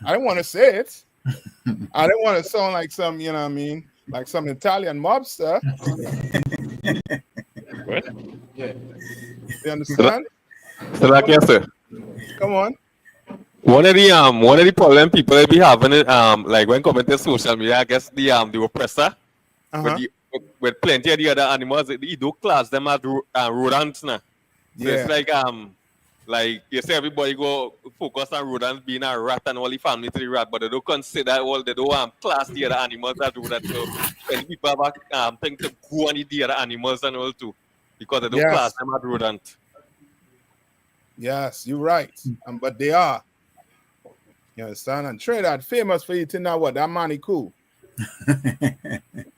I didn't want to say it. I didn't want to sound like some, you know what I mean, like some Italian mobster. What? Yeah. You understand? So like yes, sir. Come on. One of the problem people that be having it like when coming to social media, I guess the oppressor with plenty of the other animals, they do class them as rodents now. So Yeah. it's like you say everybody go focus on rodents being a rat and all the family to the rat, but they don't consider they don't class the other animals that do that. So when people have think to go on the other animals and all too, because they don't class them as rodent. Yes, you're right. But they are. You understand? And Trinidad famous for eating that what? That money cool.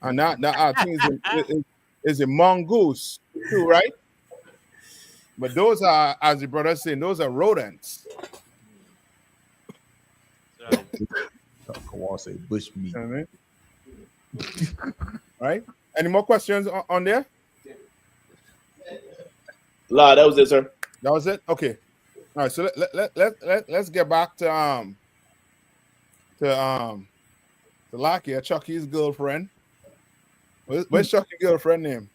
And that I think is a mongoose too, right? But those are, as the brother saying, those are rodents. Come on, say bush meat. You know what I mean? Right? Any more questions on there? La, that was it, sir. That was it? Okay. All right, so let's get back to Lakia, Chucky's girlfriend. What's Chucky's girlfriend name?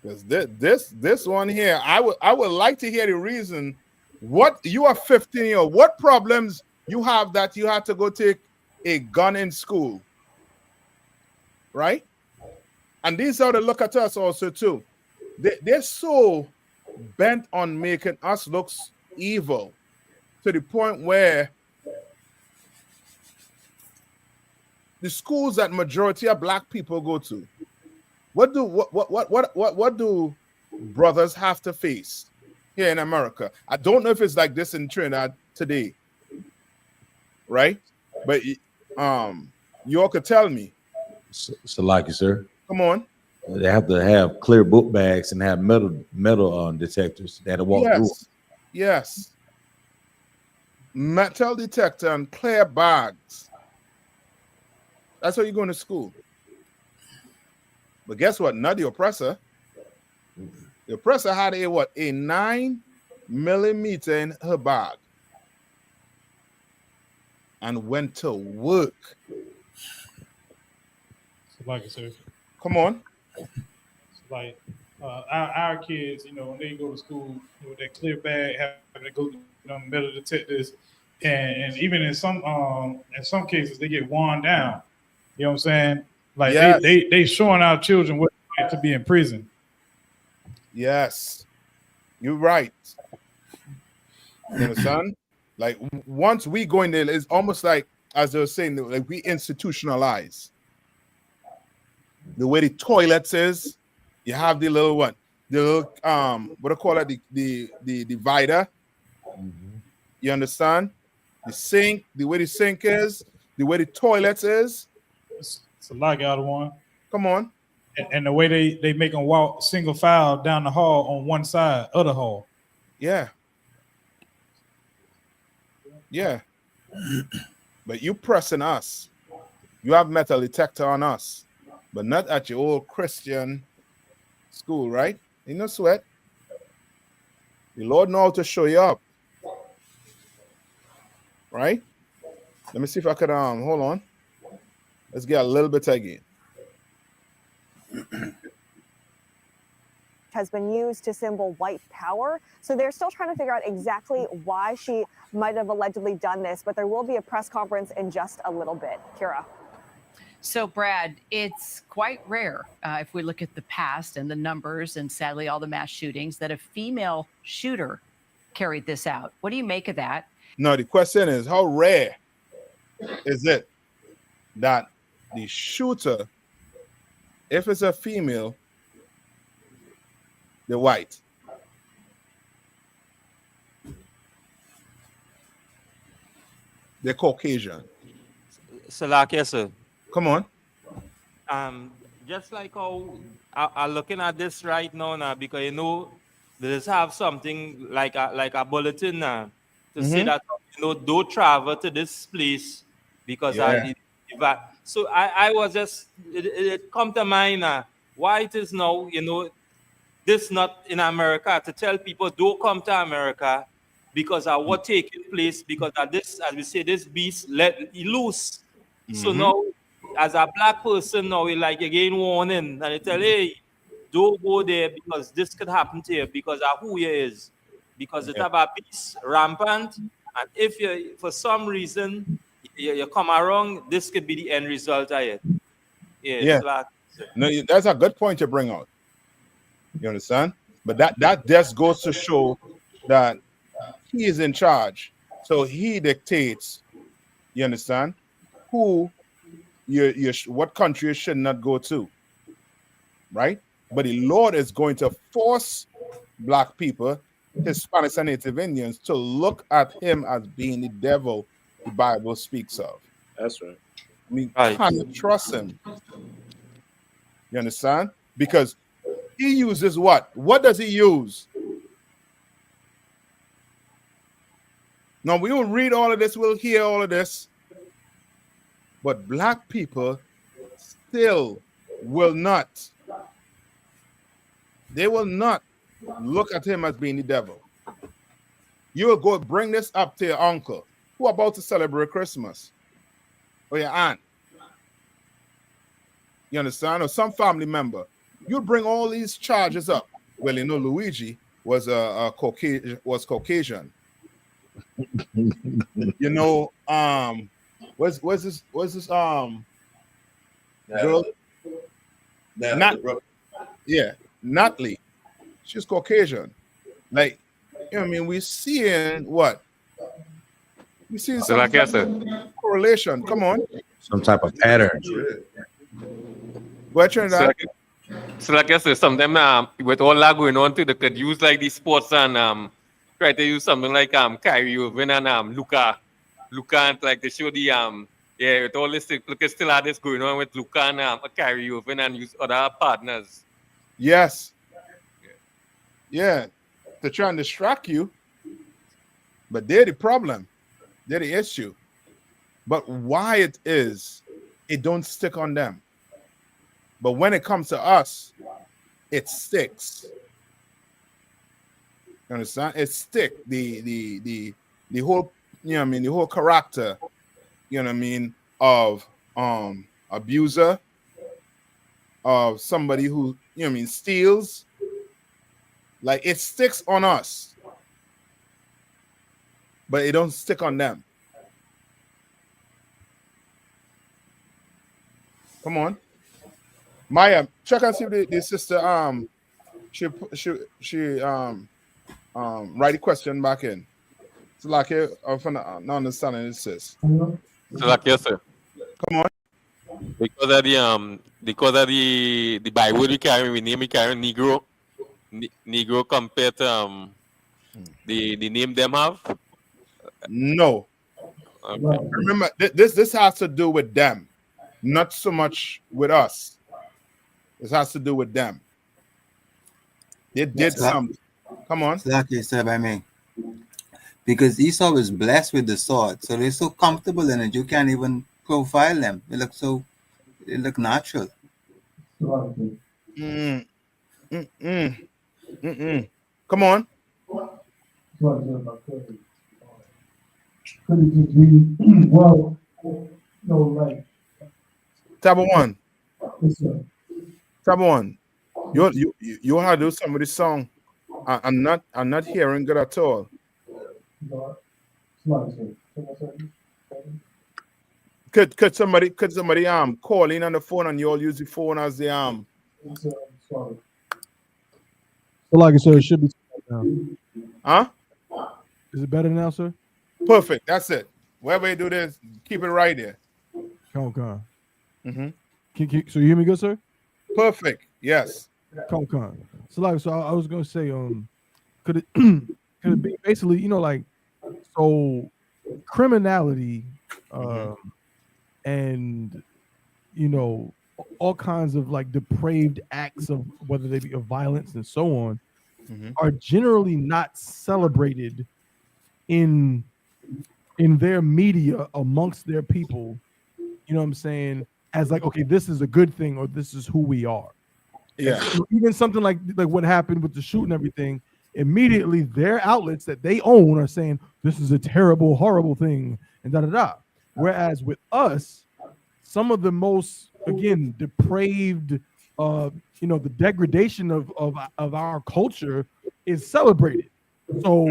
Because this one here, I would like to hear the reason. What you are 15 years old, what problems you have that you had to go take a gun in school, right? And these are the look at us also too. They're so bent on making us look evil to the point where the schools that majority of black people go to, what do brothers have to face here in America? I don't know if it's like this in Trinidad today, right? But you all could tell me. So like you, sir. Come on. They have to have clear book bags and have metal detectors that walk through. Yes. Metal detector and clear bags. That's how you're going to school. But guess what? Not the oppressor. The oppressor had a 9mm in her bag and went to work. Like, sir. Come on. Like our kids, when they go to school with that clear bag, having to go metal detectors, and even in some cases they get worn down. You know what I'm saying? Like they showing our children what it's like to be in prison. Yes, you're right. You understand? Like once we go in there, it's almost like, as they were saying, like we institutionalize. The way the toilets is, you have the little what do you call it? The divider. Mm-hmm. You understand? The sink, the way the sink is, the way the toilets is. It's a lockout one. Come on. And the way they make them walk single file down the hall on one side, other hall. Yeah. Yeah. But you pressing us. You have metal detector on us, but not at your old Christian school, right? Ain't no sweat. The Lord know how to show you up. Right? Let me see if I could hold on. Let's get a little bit again. Has been used to symbol white power. So they're still trying to figure out exactly why she might have allegedly done this, but there will be a press conference in just a little bit. Kira. So, Brad, it's quite rare if we look at the past and the numbers and sadly all the mass shootings that a female shooter carried this out. What do you make of that? No, the question is, how rare is it that the shooter, if it's a female, the white. The Caucasian. Salakia, sir. Come on. Just like how I'm looking at this right now, because you know, they just have something like a bulletin now to say that don't travel to this place because Yeah. so I was just it come to mind why it is now, this not in America to tell people don't come to America because of what taking place, because of this, as we say, this beast let loose. So now, as a black person, now we like again warning and they tell, hey, don't go there because this could happen to you because of who you is, because it have a beast rampant, and if you for some reason you come around, this could be the end result of it. Yeah. Like, No, that's a good point to bring out. You understand? But that just goes to show that he is in charge. So he dictates, you understand, who what country you should not go to. Right? But the Lord is going to force black people, Hispanics and Native Indians, to look at him as being the devil the Bible speaks of. That's right. I mean, can you trust him? You understand? Because he uses what? What does he use? Now, we will read all of this, we'll hear all of this, but black people still will not. They will not look at him as being the devil. You will go bring this up to your uncle who are about to celebrate Christmas, or your aunt. You understand? Or some family member. You bring all these charges up. Well, you know, Luigi was a Caucasian. You know, what's this girl? Natalie. She's Caucasian. Like, you know what I mean? We're seeing what? We see some like yes, sir. correlation. Come on. Some type of pattern. Go ahead, So like I said, sometimes with all that going on too, they could use like these sports and try to use something like Kyrie Irving and Luka and like they show the with all this look at still have this going on with Luka and Kyrie Irving and use other partners. Yes. Yeah. To try and distract you. But they're the problem. They're the issue. But why it is, it don't stick on them. But when it comes to us, it sticks. You understand? It sticks. The whole, you know what I mean, the whole character, you know what I mean, of abuser, of somebody who, you know what I mean, steals. Like it sticks on us. But it don't stick on them. Come on. Maya, check and see if the sister she write the question back in. So like I'm not understanding it, sis. So like yes, sir. Come on. Because of the Bible we carry, Negro. Negro compared to the name them have? No. Okay. Remember, this has to do with them, not so much with us. This has to do with them. They did something. Come on. Exactly, sir, by me. Because Esau was blessed with the sword, so they're so comfortable in it, you can't even profile them. They look natural. Come on. Well, no, like Tab one. Tab one. You want to do some of this song? I'm not hearing good at all. Could somebody call in on the phone and you all use the phone as the So like I said, it should be now. Huh? Is it better now, sir? Perfect. That's it. Wherever you do this, keep it right there. Okay. Mhm. So you hear me good, sir? Perfect. Yes. Come. So I was gonna say, could it could it be basically, like, so criminality, and all kinds of like depraved acts of whether they be of violence and so on are generally not celebrated in their media amongst their people, you know what I'm saying, as like, okay, this is a good thing or this is who we are. Yeah. So even something like what happened with the shoot and everything, immediately their outlets that they own are saying this is a terrible, horrible thing and da da da. Whereas with us, some of the most, again, depraved, the degradation of our culture is celebrated. So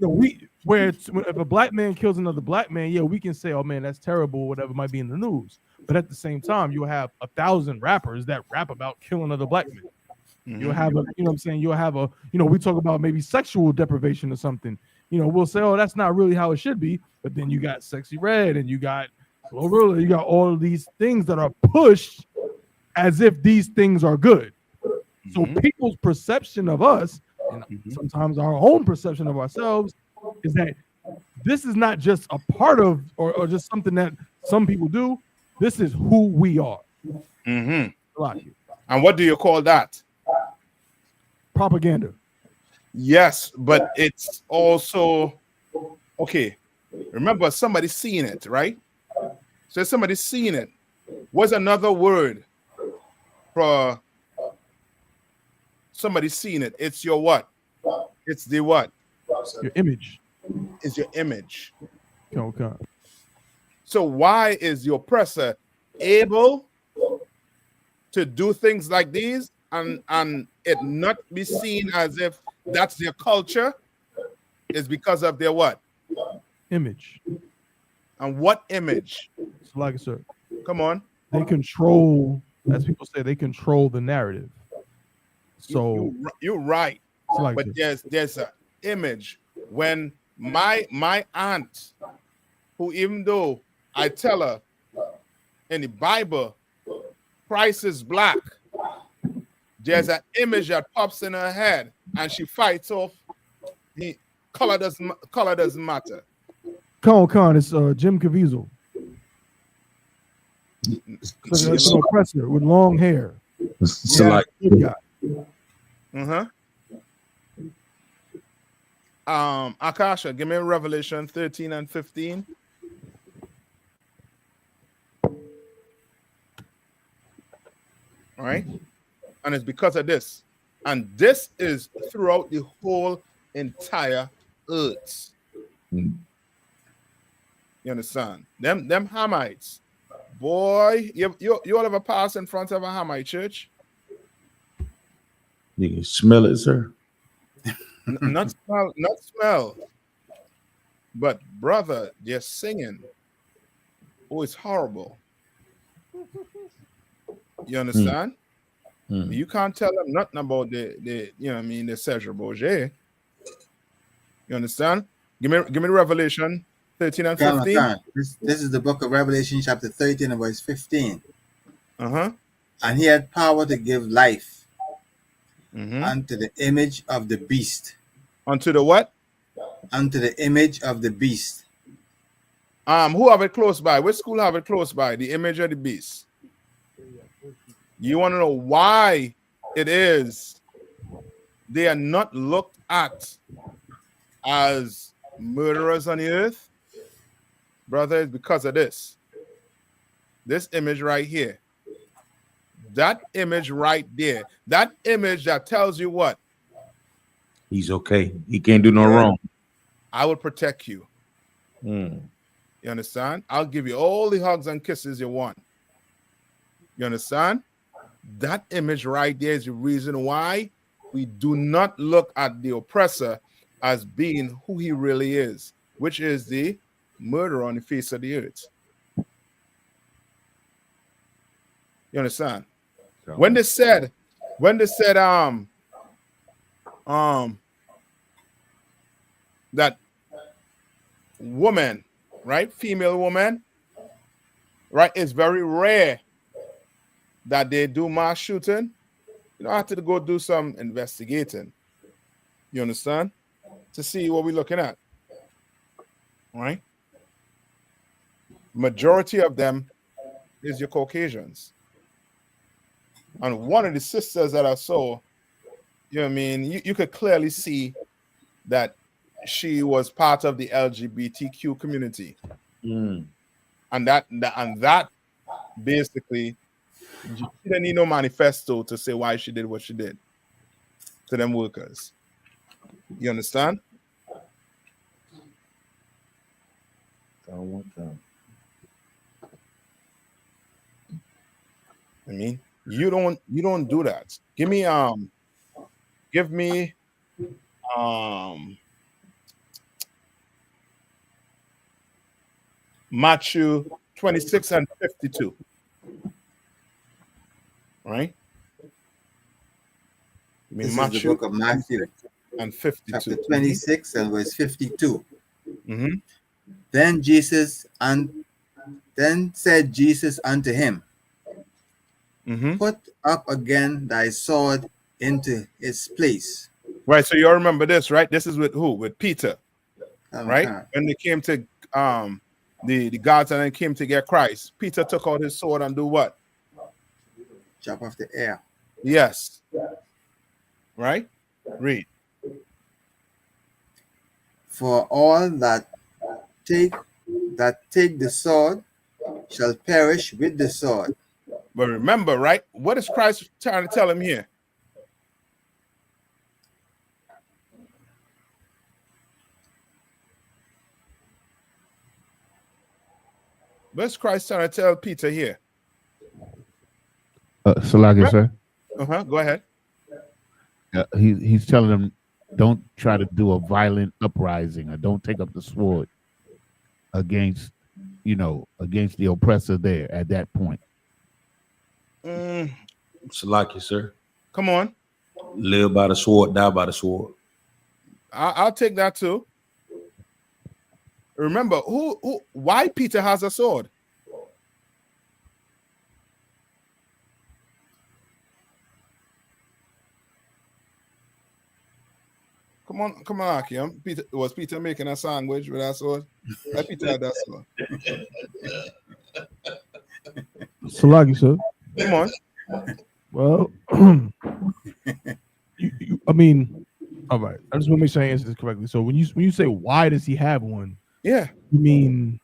if a black man kills another black man, yeah, we can say, oh man, that's terrible, whatever might be in the news. But at the same time, you'll have 1,000 rappers that rap about killing other black men. You'll have you'll have we talk about maybe sexual deprivation or something. We'll say, oh, that's not really how it should be. But then you got Sexy Red and you got Glorilla, you got all of these things that are pushed as if these things are good. So people's perception of us, and sometimes our own perception of ourselves, is that this is not just a part of or just something that some people do. This is who we are. And what do you call that? Propaganda. Yes, but it's also okay. Remember, somebody's seeing it, right? So somebody's seeing it. What's another word for somebody seeing it? It's your what? It's the what? Your image. It's your image. Okay. So why is the oppressor able to do things like these and it not be seen as if that's their culture? Is because of their what? Image. And what image? So like I said, come on. They control, as people say, they control the narrative. So you're right. So like but there's an image when my aunt, who even though I tell her in the Bible, Christ is black, there's an image that pops in her head and she fights off the color doesn't matter. Con, it's Jim Caviezel. It's an oppressor with long hair. So like, Akasha, give me Revelation 13 and 15. All right. And it's because of this. And this is throughout the whole entire earth. You understand? Them Hamites. Boy, you all ever pass in front of a Hamite church? You can smell it, sir. Not smell. But brother, they're singing. Oh, it's horrible. You understand? You can't tell them nothing about the the Serge Bourget. You understand? Give me Revelation 13 and 15. This is the book of Revelation, chapter 13 and verse 15. And he had power to give life unto the image of the beast. Unto the what? Unto the image of the beast. Who have it close by? Which school have it close by? The image of the beast. You want to know why it is they are not looked at as murderers on the earth? Brother, it's because of this. This image right here. That image right there. That image that tells you what? He's okay. He can't do no wrong. I will protect you. You understand? I'll give you all the hugs and kisses you want. You understand? That image right there is the reason why we do not look at the oppressor as being who he really is, which is the murderer on the face of the earth. You understand? When they said that woman, right, female woman, right, is very rare that they do mass shooting, you don't have to go do some investigating. You understand? To see what we're looking at. All right? Majority of them is your Caucasians. And one of the sisters that I saw, you know what I mean, you could clearly see that she was part of the LGBTQ community. And that basically, she didn't need no manifesto to say why she did what she did to them workers. You understand? I mean, you don't do that. Give me Matthew 26 and 52. Right? This is the book of Matthew and 52. Chapter 26 and verse 52. Mm-hmm. Then said Jesus unto him, mm-hmm. Put up again thy sword into its place. Right. So you all remember this, right? This is with who? With Peter. Right? When they came to the gods and then came to get Christ, Peter took out his sword and do what? Chop off the air. Yes. Right? Read. For all that take the sword shall perish with the sword. But remember, right? What is Christ trying to tell him here? What's Christ trying to tell Peter here? Salagi, sir. Go ahead. He's telling him, don't try to do a violent uprising, or don't take up the sword against the oppressor there at that point. Salaki, sir. Come on. Live by the sword, die by the sword. I'll take that too. Remember, why Peter has a sword? Come on, Akim. Was Peter making a sandwich with that sword? Peter had that sword. Salagi, sir. Come on. Well, I mean, all right. I just want to make sure I answer this correctly. So when you say why does he have one? Yeah. You mean,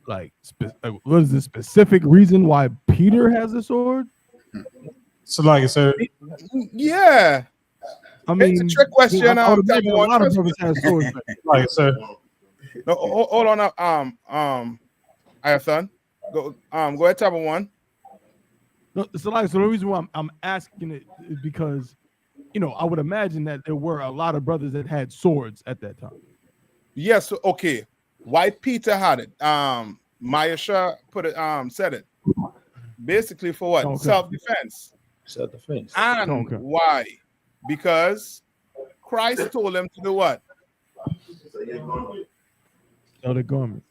like what is the specific reason why Peter has a sword? Salagi, sir. Yeah. I mean, it's a trick question. I would imagine a lot of brothers have swords. Salagi, sir. No, hold on. I go ahead, type of one. No, so the reason why I'm asking it is because, I would imagine that there were a lot of brothers that had swords at that time. Yes. Okay. Why Peter had it? Mayasha said it. Basically for what? Okay. Self-defense. Self-defense. And why? Because Christ told him to do what? Sell the garment.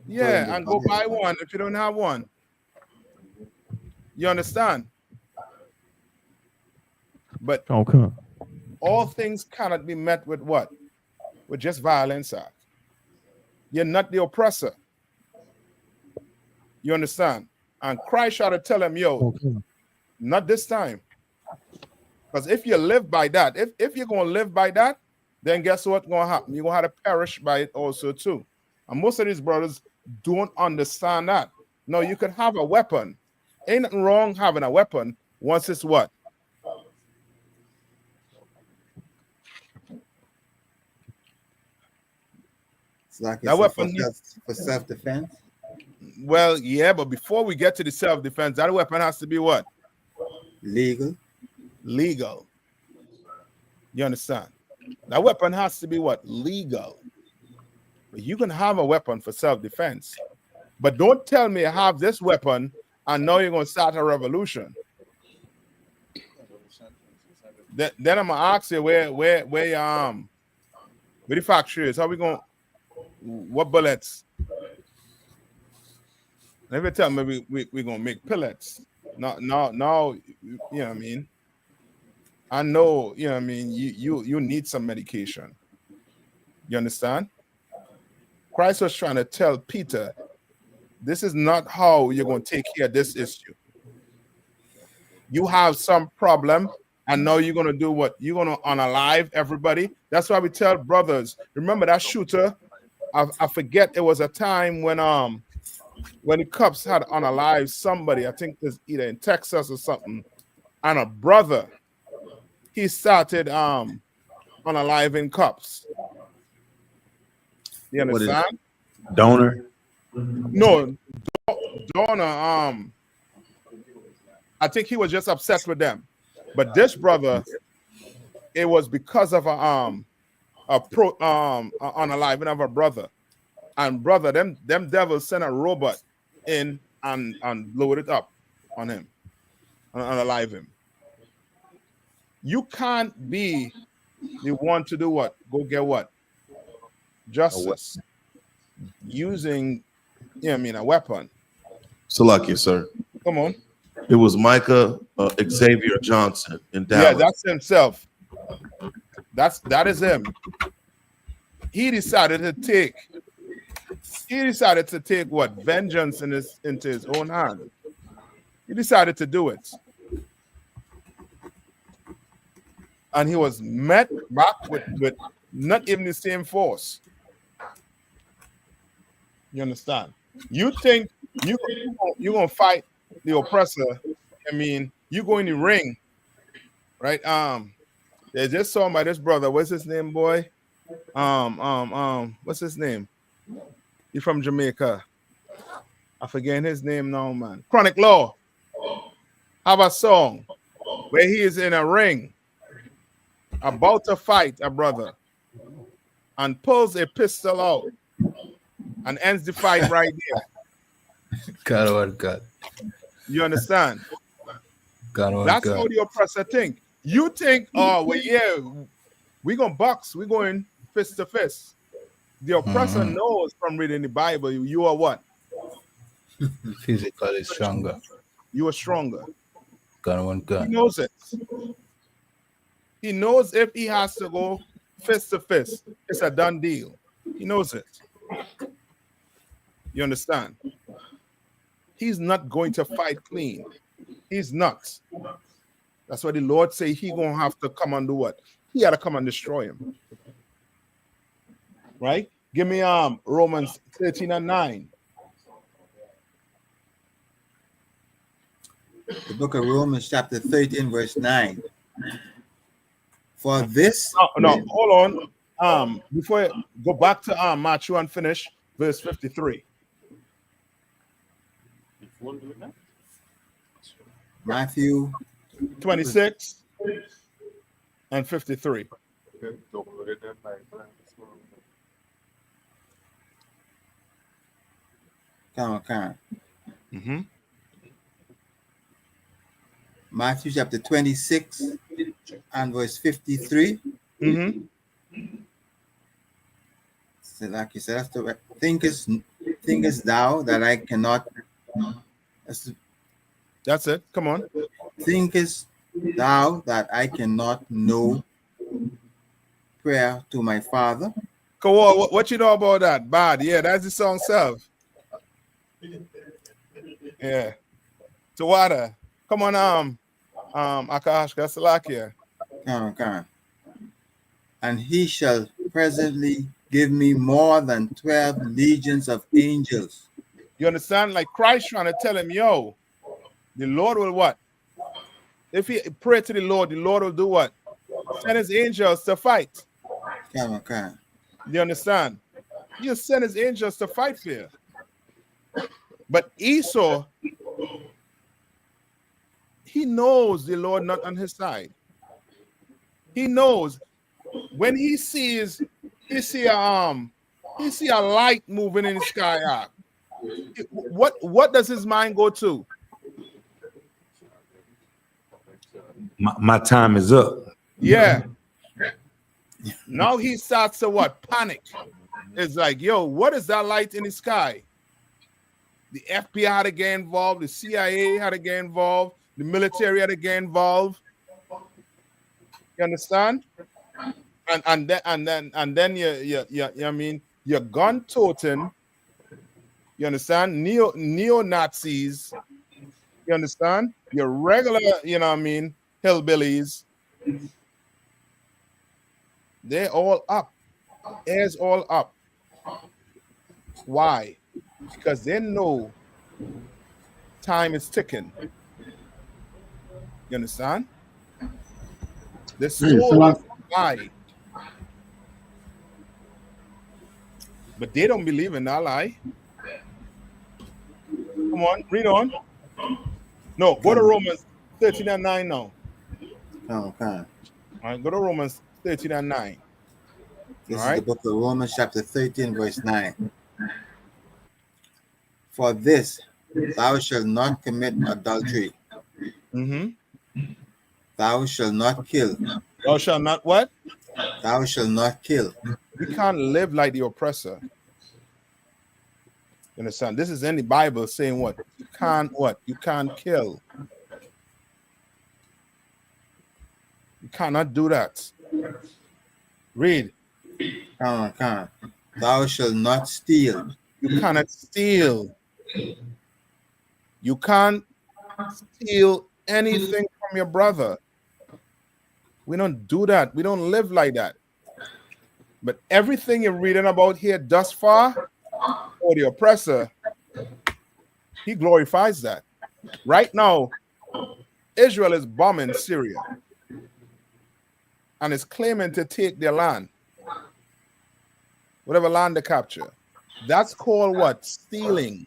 Yeah, and go buy one if you don't have one. You understand? But all things cannot be met with what? With just violence. You're not the oppressor. You understand? And Christ tried to tell him, not this time. Because if you live by that, if you're going to live by that, then guess what's going to happen? You're going to have to perish by it also too. And most of these brothers don't understand that. No, you can have a weapon. Ain't nothing wrong having a weapon once it's what? Like that weapon for self-defense? Well, yeah, but before we get to the self-defense, that weapon has to be what? Legal. You understand? That weapon has to be what? Legal. But you can have a weapon for self-defense. But don't tell me I have this weapon and now you're going to start a revolution. Then I'm going to ask you where the factory is. How we going? What bullets? Every time we're gonna make pellets. No, you know what I mean? I know, you know what I mean, you need some medication. You understand? Christ was trying to tell Peter, this is not how you're going to take care of this issue. You have some problem, and now you're going to do what? You're going to unalive everybody. That's why we tell brothers, remember that shooter? I forget, it was a time when the cops had unalived somebody. I think it's either in Texas or something. And a brother, he started unaliving cops. You understand? Donor? No, Donor. I think he was just upset with them. But this brother, it was because of unaliving of a brother. And brother, them devils sent a robot in and load it up on him and unalive him. You can't be the one to do what? Go get what? Justice. Using, you know what I mean, a weapon. Salakia, sir. Come on. It was Micah Xavier Johnson in Dallas. Yeah, that's himself. That is him. He decided to take what? Vengeance into his own hand. He decided to do it. And he was met back with not even the same force. You understand? You think you're going to fight the oppressor. I mean, you go in the ring, right? They just saw by this brother. What's his name, boy? What's his name? He's from Jamaica. I forget his name now, man. Chronic Law. Have a song where he is in a ring about to fight a brother and pulls a pistol out and ends the fight right there. God. You understand? God. That's how the oppressor think. You think, oh, well, yeah, we're going to box. We're going fist to fist. The oppressor knows from reading the Bible, you are what? Physically stronger. You are stronger. God. He knows it. He knows if he has to go fist to fist, it's a done deal. He knows it. You understand? He's not going to fight clean. He's not. That's why the Lord say he gonna have to come and do what? He had to come and destroy him. Right? Give me Romans 13:9. The book of Romans chapter 13 verse 9. For this no, hold on. Before I go back to Matthew and finish verse 53. Matthew 26 and 53. Come on. Matthew chapter 26 and verse 53. So like you said, that's the thinkest thou that I cannot. That's it. Come on. Thinkest thou that I cannot know prayer to my Father? Come on. What you know about that? Bad. Yeah, that's the song self. Yeah. Tawada. Come on, Akash Gasalakia. Come on. And he shall presently give me more than 12 legions of angels. You understand? Like Christ trying to tell him, yo, the Lord will what? If he pray to the Lord will do what? Send his angels to fight. Come on. You understand? He'll send his angels to fight for you. But Esau, he knows the Lord not on his side. He knows when he see a light moving in the sky. What does his mind go to? My time is up. Yeah. Now he starts to what? Panic. It's like, yo, what is that light in the sky? The FBI had to get involved. The CIA had to get involved. The military had to get involved. You understand? And then you I mean, you're gun toting. You understand? Neo-Nazis. You understand? Your regular, you know what I mean, hillbillies. They're all up. Air's all up. Why? Because they know time is ticking. You understand? The soul is lie. But they don't believe in that lie. Come on, read on. No, go to Romans 13 and 9 now. Okay. All right, go to Romans 13 and 9. This is the book of Romans, chapter 13, verse 9. For this, thou shalt not commit adultery. Thou shalt not kill. Thou shalt not what? Thou shalt not kill. We can't live like the oppressor. You understand? This is in the Bible saying what? You can't what? You can't kill. You cannot do that. Read. Thou shalt not steal. You cannot steal. You can't steal anything from your brother. We don't do that. We don't live like that. But everything you're reading about here thus far, or the oppressor, he glorifies that. Right now, Israel is bombing Syria and is claiming to take their land. Whatever land they capture. That's called what? Stealing.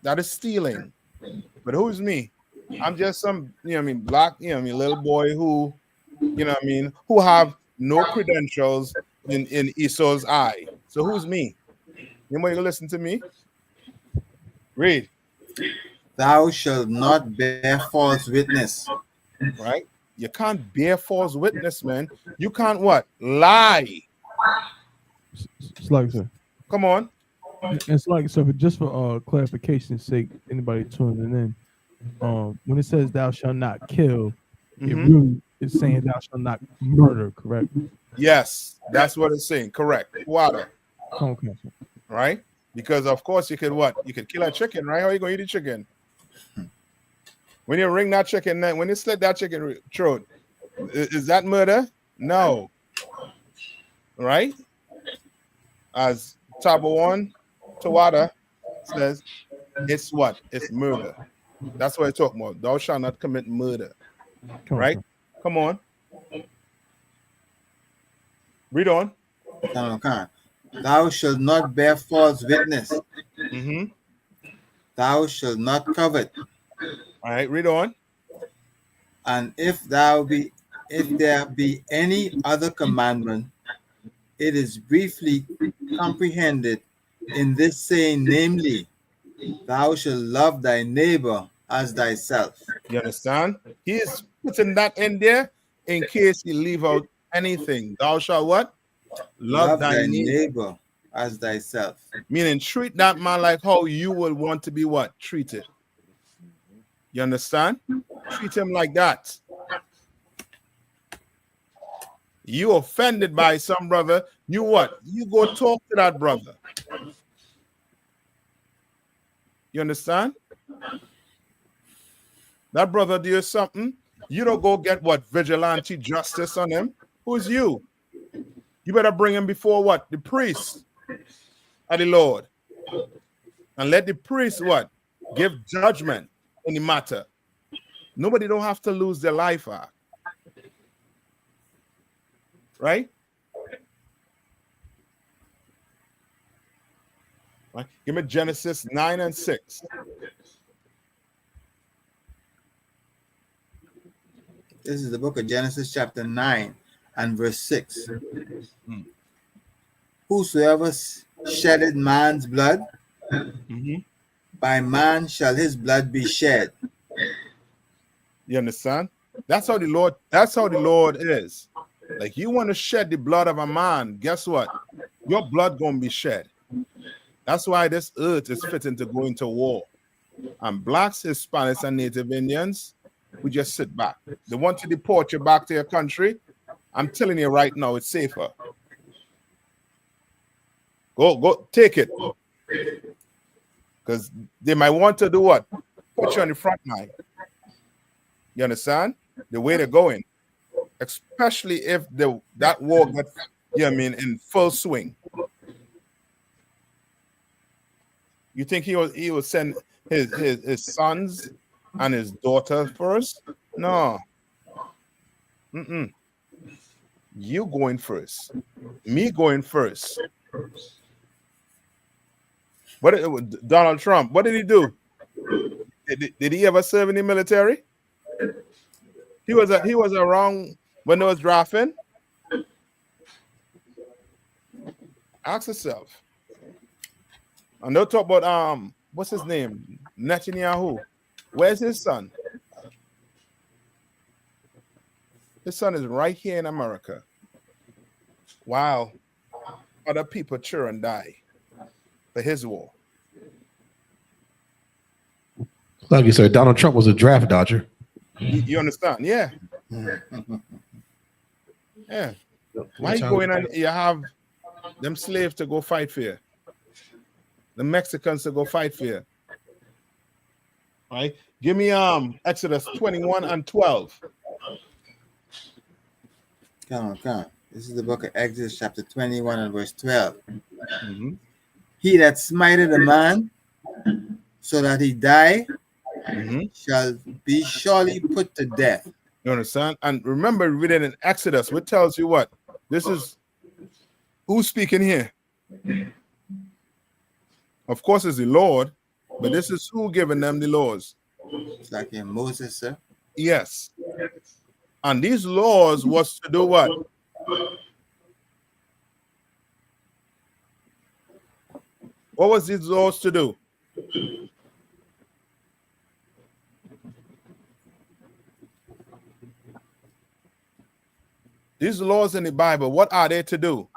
That is stealing. But who's me? I'm just some, you know what I mean, black, you know what I mean, little boy who, you know what I mean, who have no credentials in Esau's eye. So who's me? Anybody gonna listen to me? Read. Thou shalt not bear false witness. Right? You can't bear false witness, man. You can't what? Lie. It's like, sir. Come on. It's like, so just for clarification's sake, anybody tuning in, when it says thou shalt not kill, it really is saying thou shalt not murder, correct? Yes, that's what it's saying. Correct. Water. Okay. Right? Because of course you could what? You could kill a chicken, right? How are you gonna eat a chicken? When you ring that chicken, when you slit that chicken throat, is that murder? No. Right? As Tabo 1 Tawada says, it's what? It's murder. That's what I talk about. Thou shalt not commit murder. Right? Come on. Read on. Thou shalt not bear false witness. Thou shalt not covet. All right, read on. And if there be any other commandment, it is briefly comprehended in this saying, namely, thou shalt love thy neighbor as thyself. You understand? He is putting that in there in case you leave out anything. Thou shalt what? Love thy neighbor as thyself. Meaning treat that man like how you would want to be what? Treated. You understand? Treat him like that. You offended by some brother, you what? You go talk to that brother. You understand? That brother do something, you don't go get what? Vigilante justice on him. Who's you? You better bring him before what? The priest of the Lord. And let the priest what? Give judgment in the matter. Nobody don't have to lose their life. Right? Right? Give me Genesis 9 and 6. This is the book of Genesis chapter 9 and verse 6. Whosoever shedded man's blood, by man shall his blood be shed. You understand? That's how the Lord is. Like you want to shed the blood of a man, guess what? Your blood gonna be shed. That's why this earth is fitting to go into war. And blacks, Hispanics, and Native Indians, we just sit back. They want to deport you back to your country. I'm telling you right now, it's safer. Go, take it. Because they might want to do what? Put you on the front line. You understand? The way they're going. Especially if that war gets, in full swing. You think he will send his sons and his daughter first? No. You going first. Me going first. Donald Trump, what did he do? Did he ever serve in the military? He was around when they was drafting. Ask yourself. And they'll talk about what's his name? Netanyahu. Where's his son? His son is right here in America. Wow. Other people cheer and die for his war. Like you said, Donald Trump was a draft dodger. You understand? Yeah. Yeah. Why you going and you have them slaves to go fight for you? The Mexicans to go fight for you. All right. Give me Exodus 21 and 12. Come on. This is the book of Exodus, chapter 21 and verse 12. He that smiteth a man so that he die shall be surely put to death. You understand? And remember, reading in Exodus, which tells you what? This is who's speaking here. Of course, it's the Lord, but this is who giving them the laws. It's like in Moses, sir. Yes. And these laws was to do what? What was these laws to do? These laws in the Bible, what are they to do?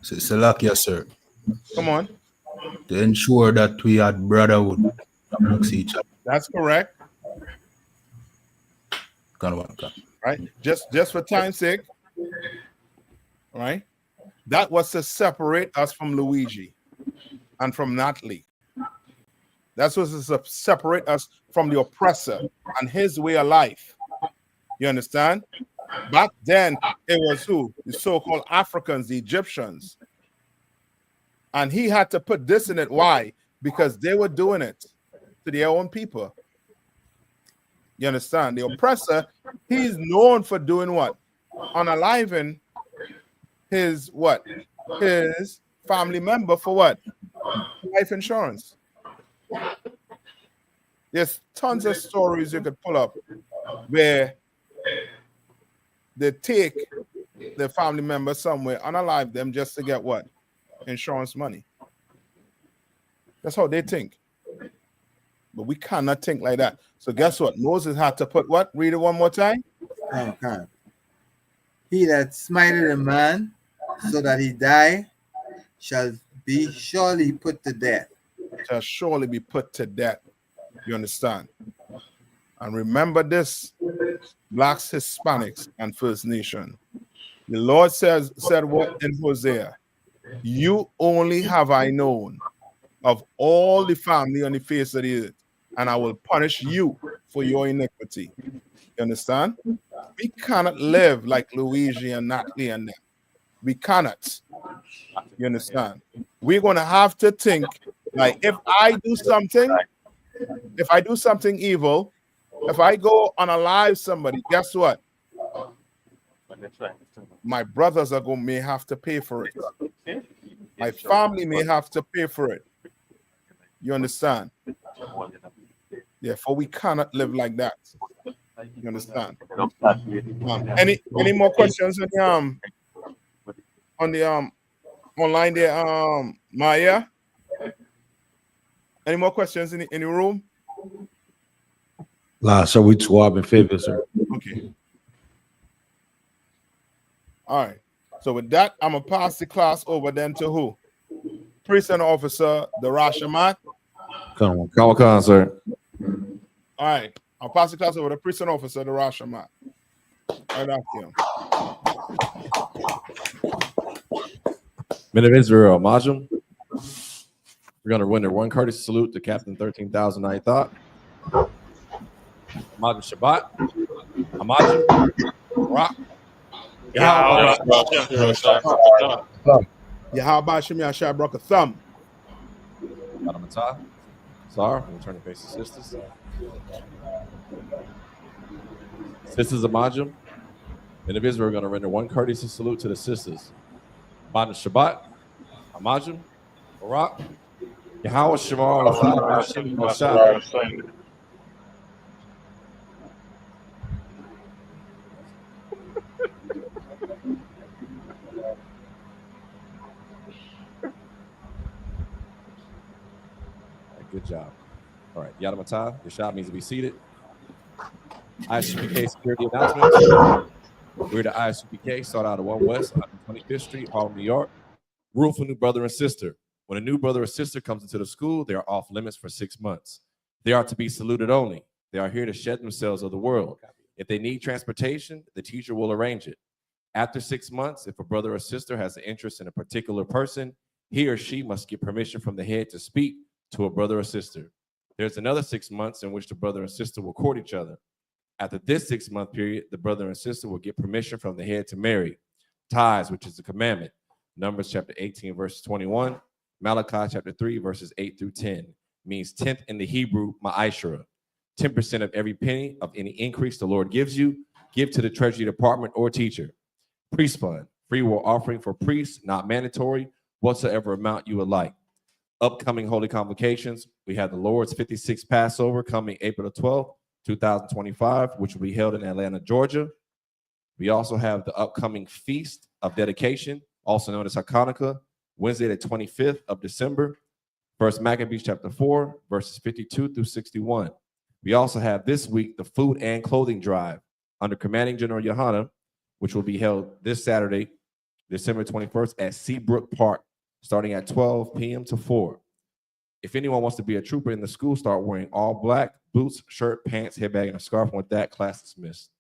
Salakia, sir. Come on. To ensure that we had brotherhood amongst each other. That's correct. Right? Just for time's sake. Right? That was to separate us from Luigi and from Natalie. That was to separate us from the oppressor and his way of life. You understand? Back then, it was who? The so-called Africans, the Egyptians. And he had to put this in it. Why? Because they were doing it to their own people. You understand? The oppressor, he's known for doing what? Unaliving his what? His family member for what? Life insurance. There's tons of stories you could pull up where they take their family member somewhere, unalive them just to get what? Insurance money. That's how they think. But we cannot think like that. So guess what? Moses had to put what? Read it one more time. Come. He that smiteth a man so that he die shall be surely put to death. Shall surely be put to death. You understand? And remember this, blacks, Hispanics, and First Nation. The Lord said what in Hosea? You only have I known of all the family on the face of the earth, and I will punish you for your iniquity. You understand? We cannot live like Luigi and Natalie and them. We cannot. You understand? We're going to have to think, like, if I do something evil, if I go unalive somebody, guess what? My brothers may have to pay for it. My family may have to pay for it. You understand? Therefore, we cannot live like that. You understand? Any more questions on the online there, Maya? Any more questions in the room? So we swap in favor, sir. Okay. All right. So with that, I'm gonna pass the class over then to who? Prison officer, the Rashamat. Come on, sir. All right. I'll pass the class over to the prison officer, the Rashamat. Right after him. Men of Israel, Majum. We're going to render one courtesy salute to Captain 13,000 I thought. Majum Shabbat. Amajum. Rock. Yahweh Shem Yashai broke a thumb. Yadamatah. Sar, we'll turn to face the sisters. Sisters of Majum. Men of Israel are going to render one courtesy salute to the sisters. Majum Shabbat. Amajum. Barak. Yahweh Shemar Hashem Moshe. Good job. All right, Yadamatah, your shop needs to be seated. I.S.U.P.K security announcements. We're the I.S.U.P.K, start out of 1 West, 125th Street, Harlem, New York. Rule for new brother and sister. When a new brother or sister comes into the school, they are off limits for 6 months. They are to be saluted only. They are here to shed themselves of the world. If they need transportation, the teacher will arrange it. After 6 months, if a brother or sister has an interest in a particular person, he or she must get permission from the head to speak to a brother or sister. There's another 6 months in which the brother and sister will court each other. After this 6 month period, the brother and sister will get permission from the head to marry. Tithes, which is the commandment. Numbers chapter 18, verses 21. Malachi chapter 3, verses 8 through 10. Means 10th in the Hebrew, ma'ashra. 10% of every penny of any increase the Lord gives you, give to the treasury department or teacher. Priest fund, free will offering for priests, not mandatory, whatsoever amount you would like. Upcoming holy convocations, we have the Lord's 56th Passover coming April the 12th, 2025, which will be held in Atlanta, Georgia. We also have the upcoming Feast of Dedication, also known as Hanukkah, Wednesday the 25th of December. First Maccabees chapter 4, verses 52 through 61. We also have this week the Food and Clothing Drive under Commanding General YAHANNA, which will be held this Saturday, December 21st at Seabrook Park, starting at 12 p.m. to 4. If anyone wants to be a trooper in the school, start wearing all black, boots, shirt, pants, headbag, and a scarf. And with that, class dismissed.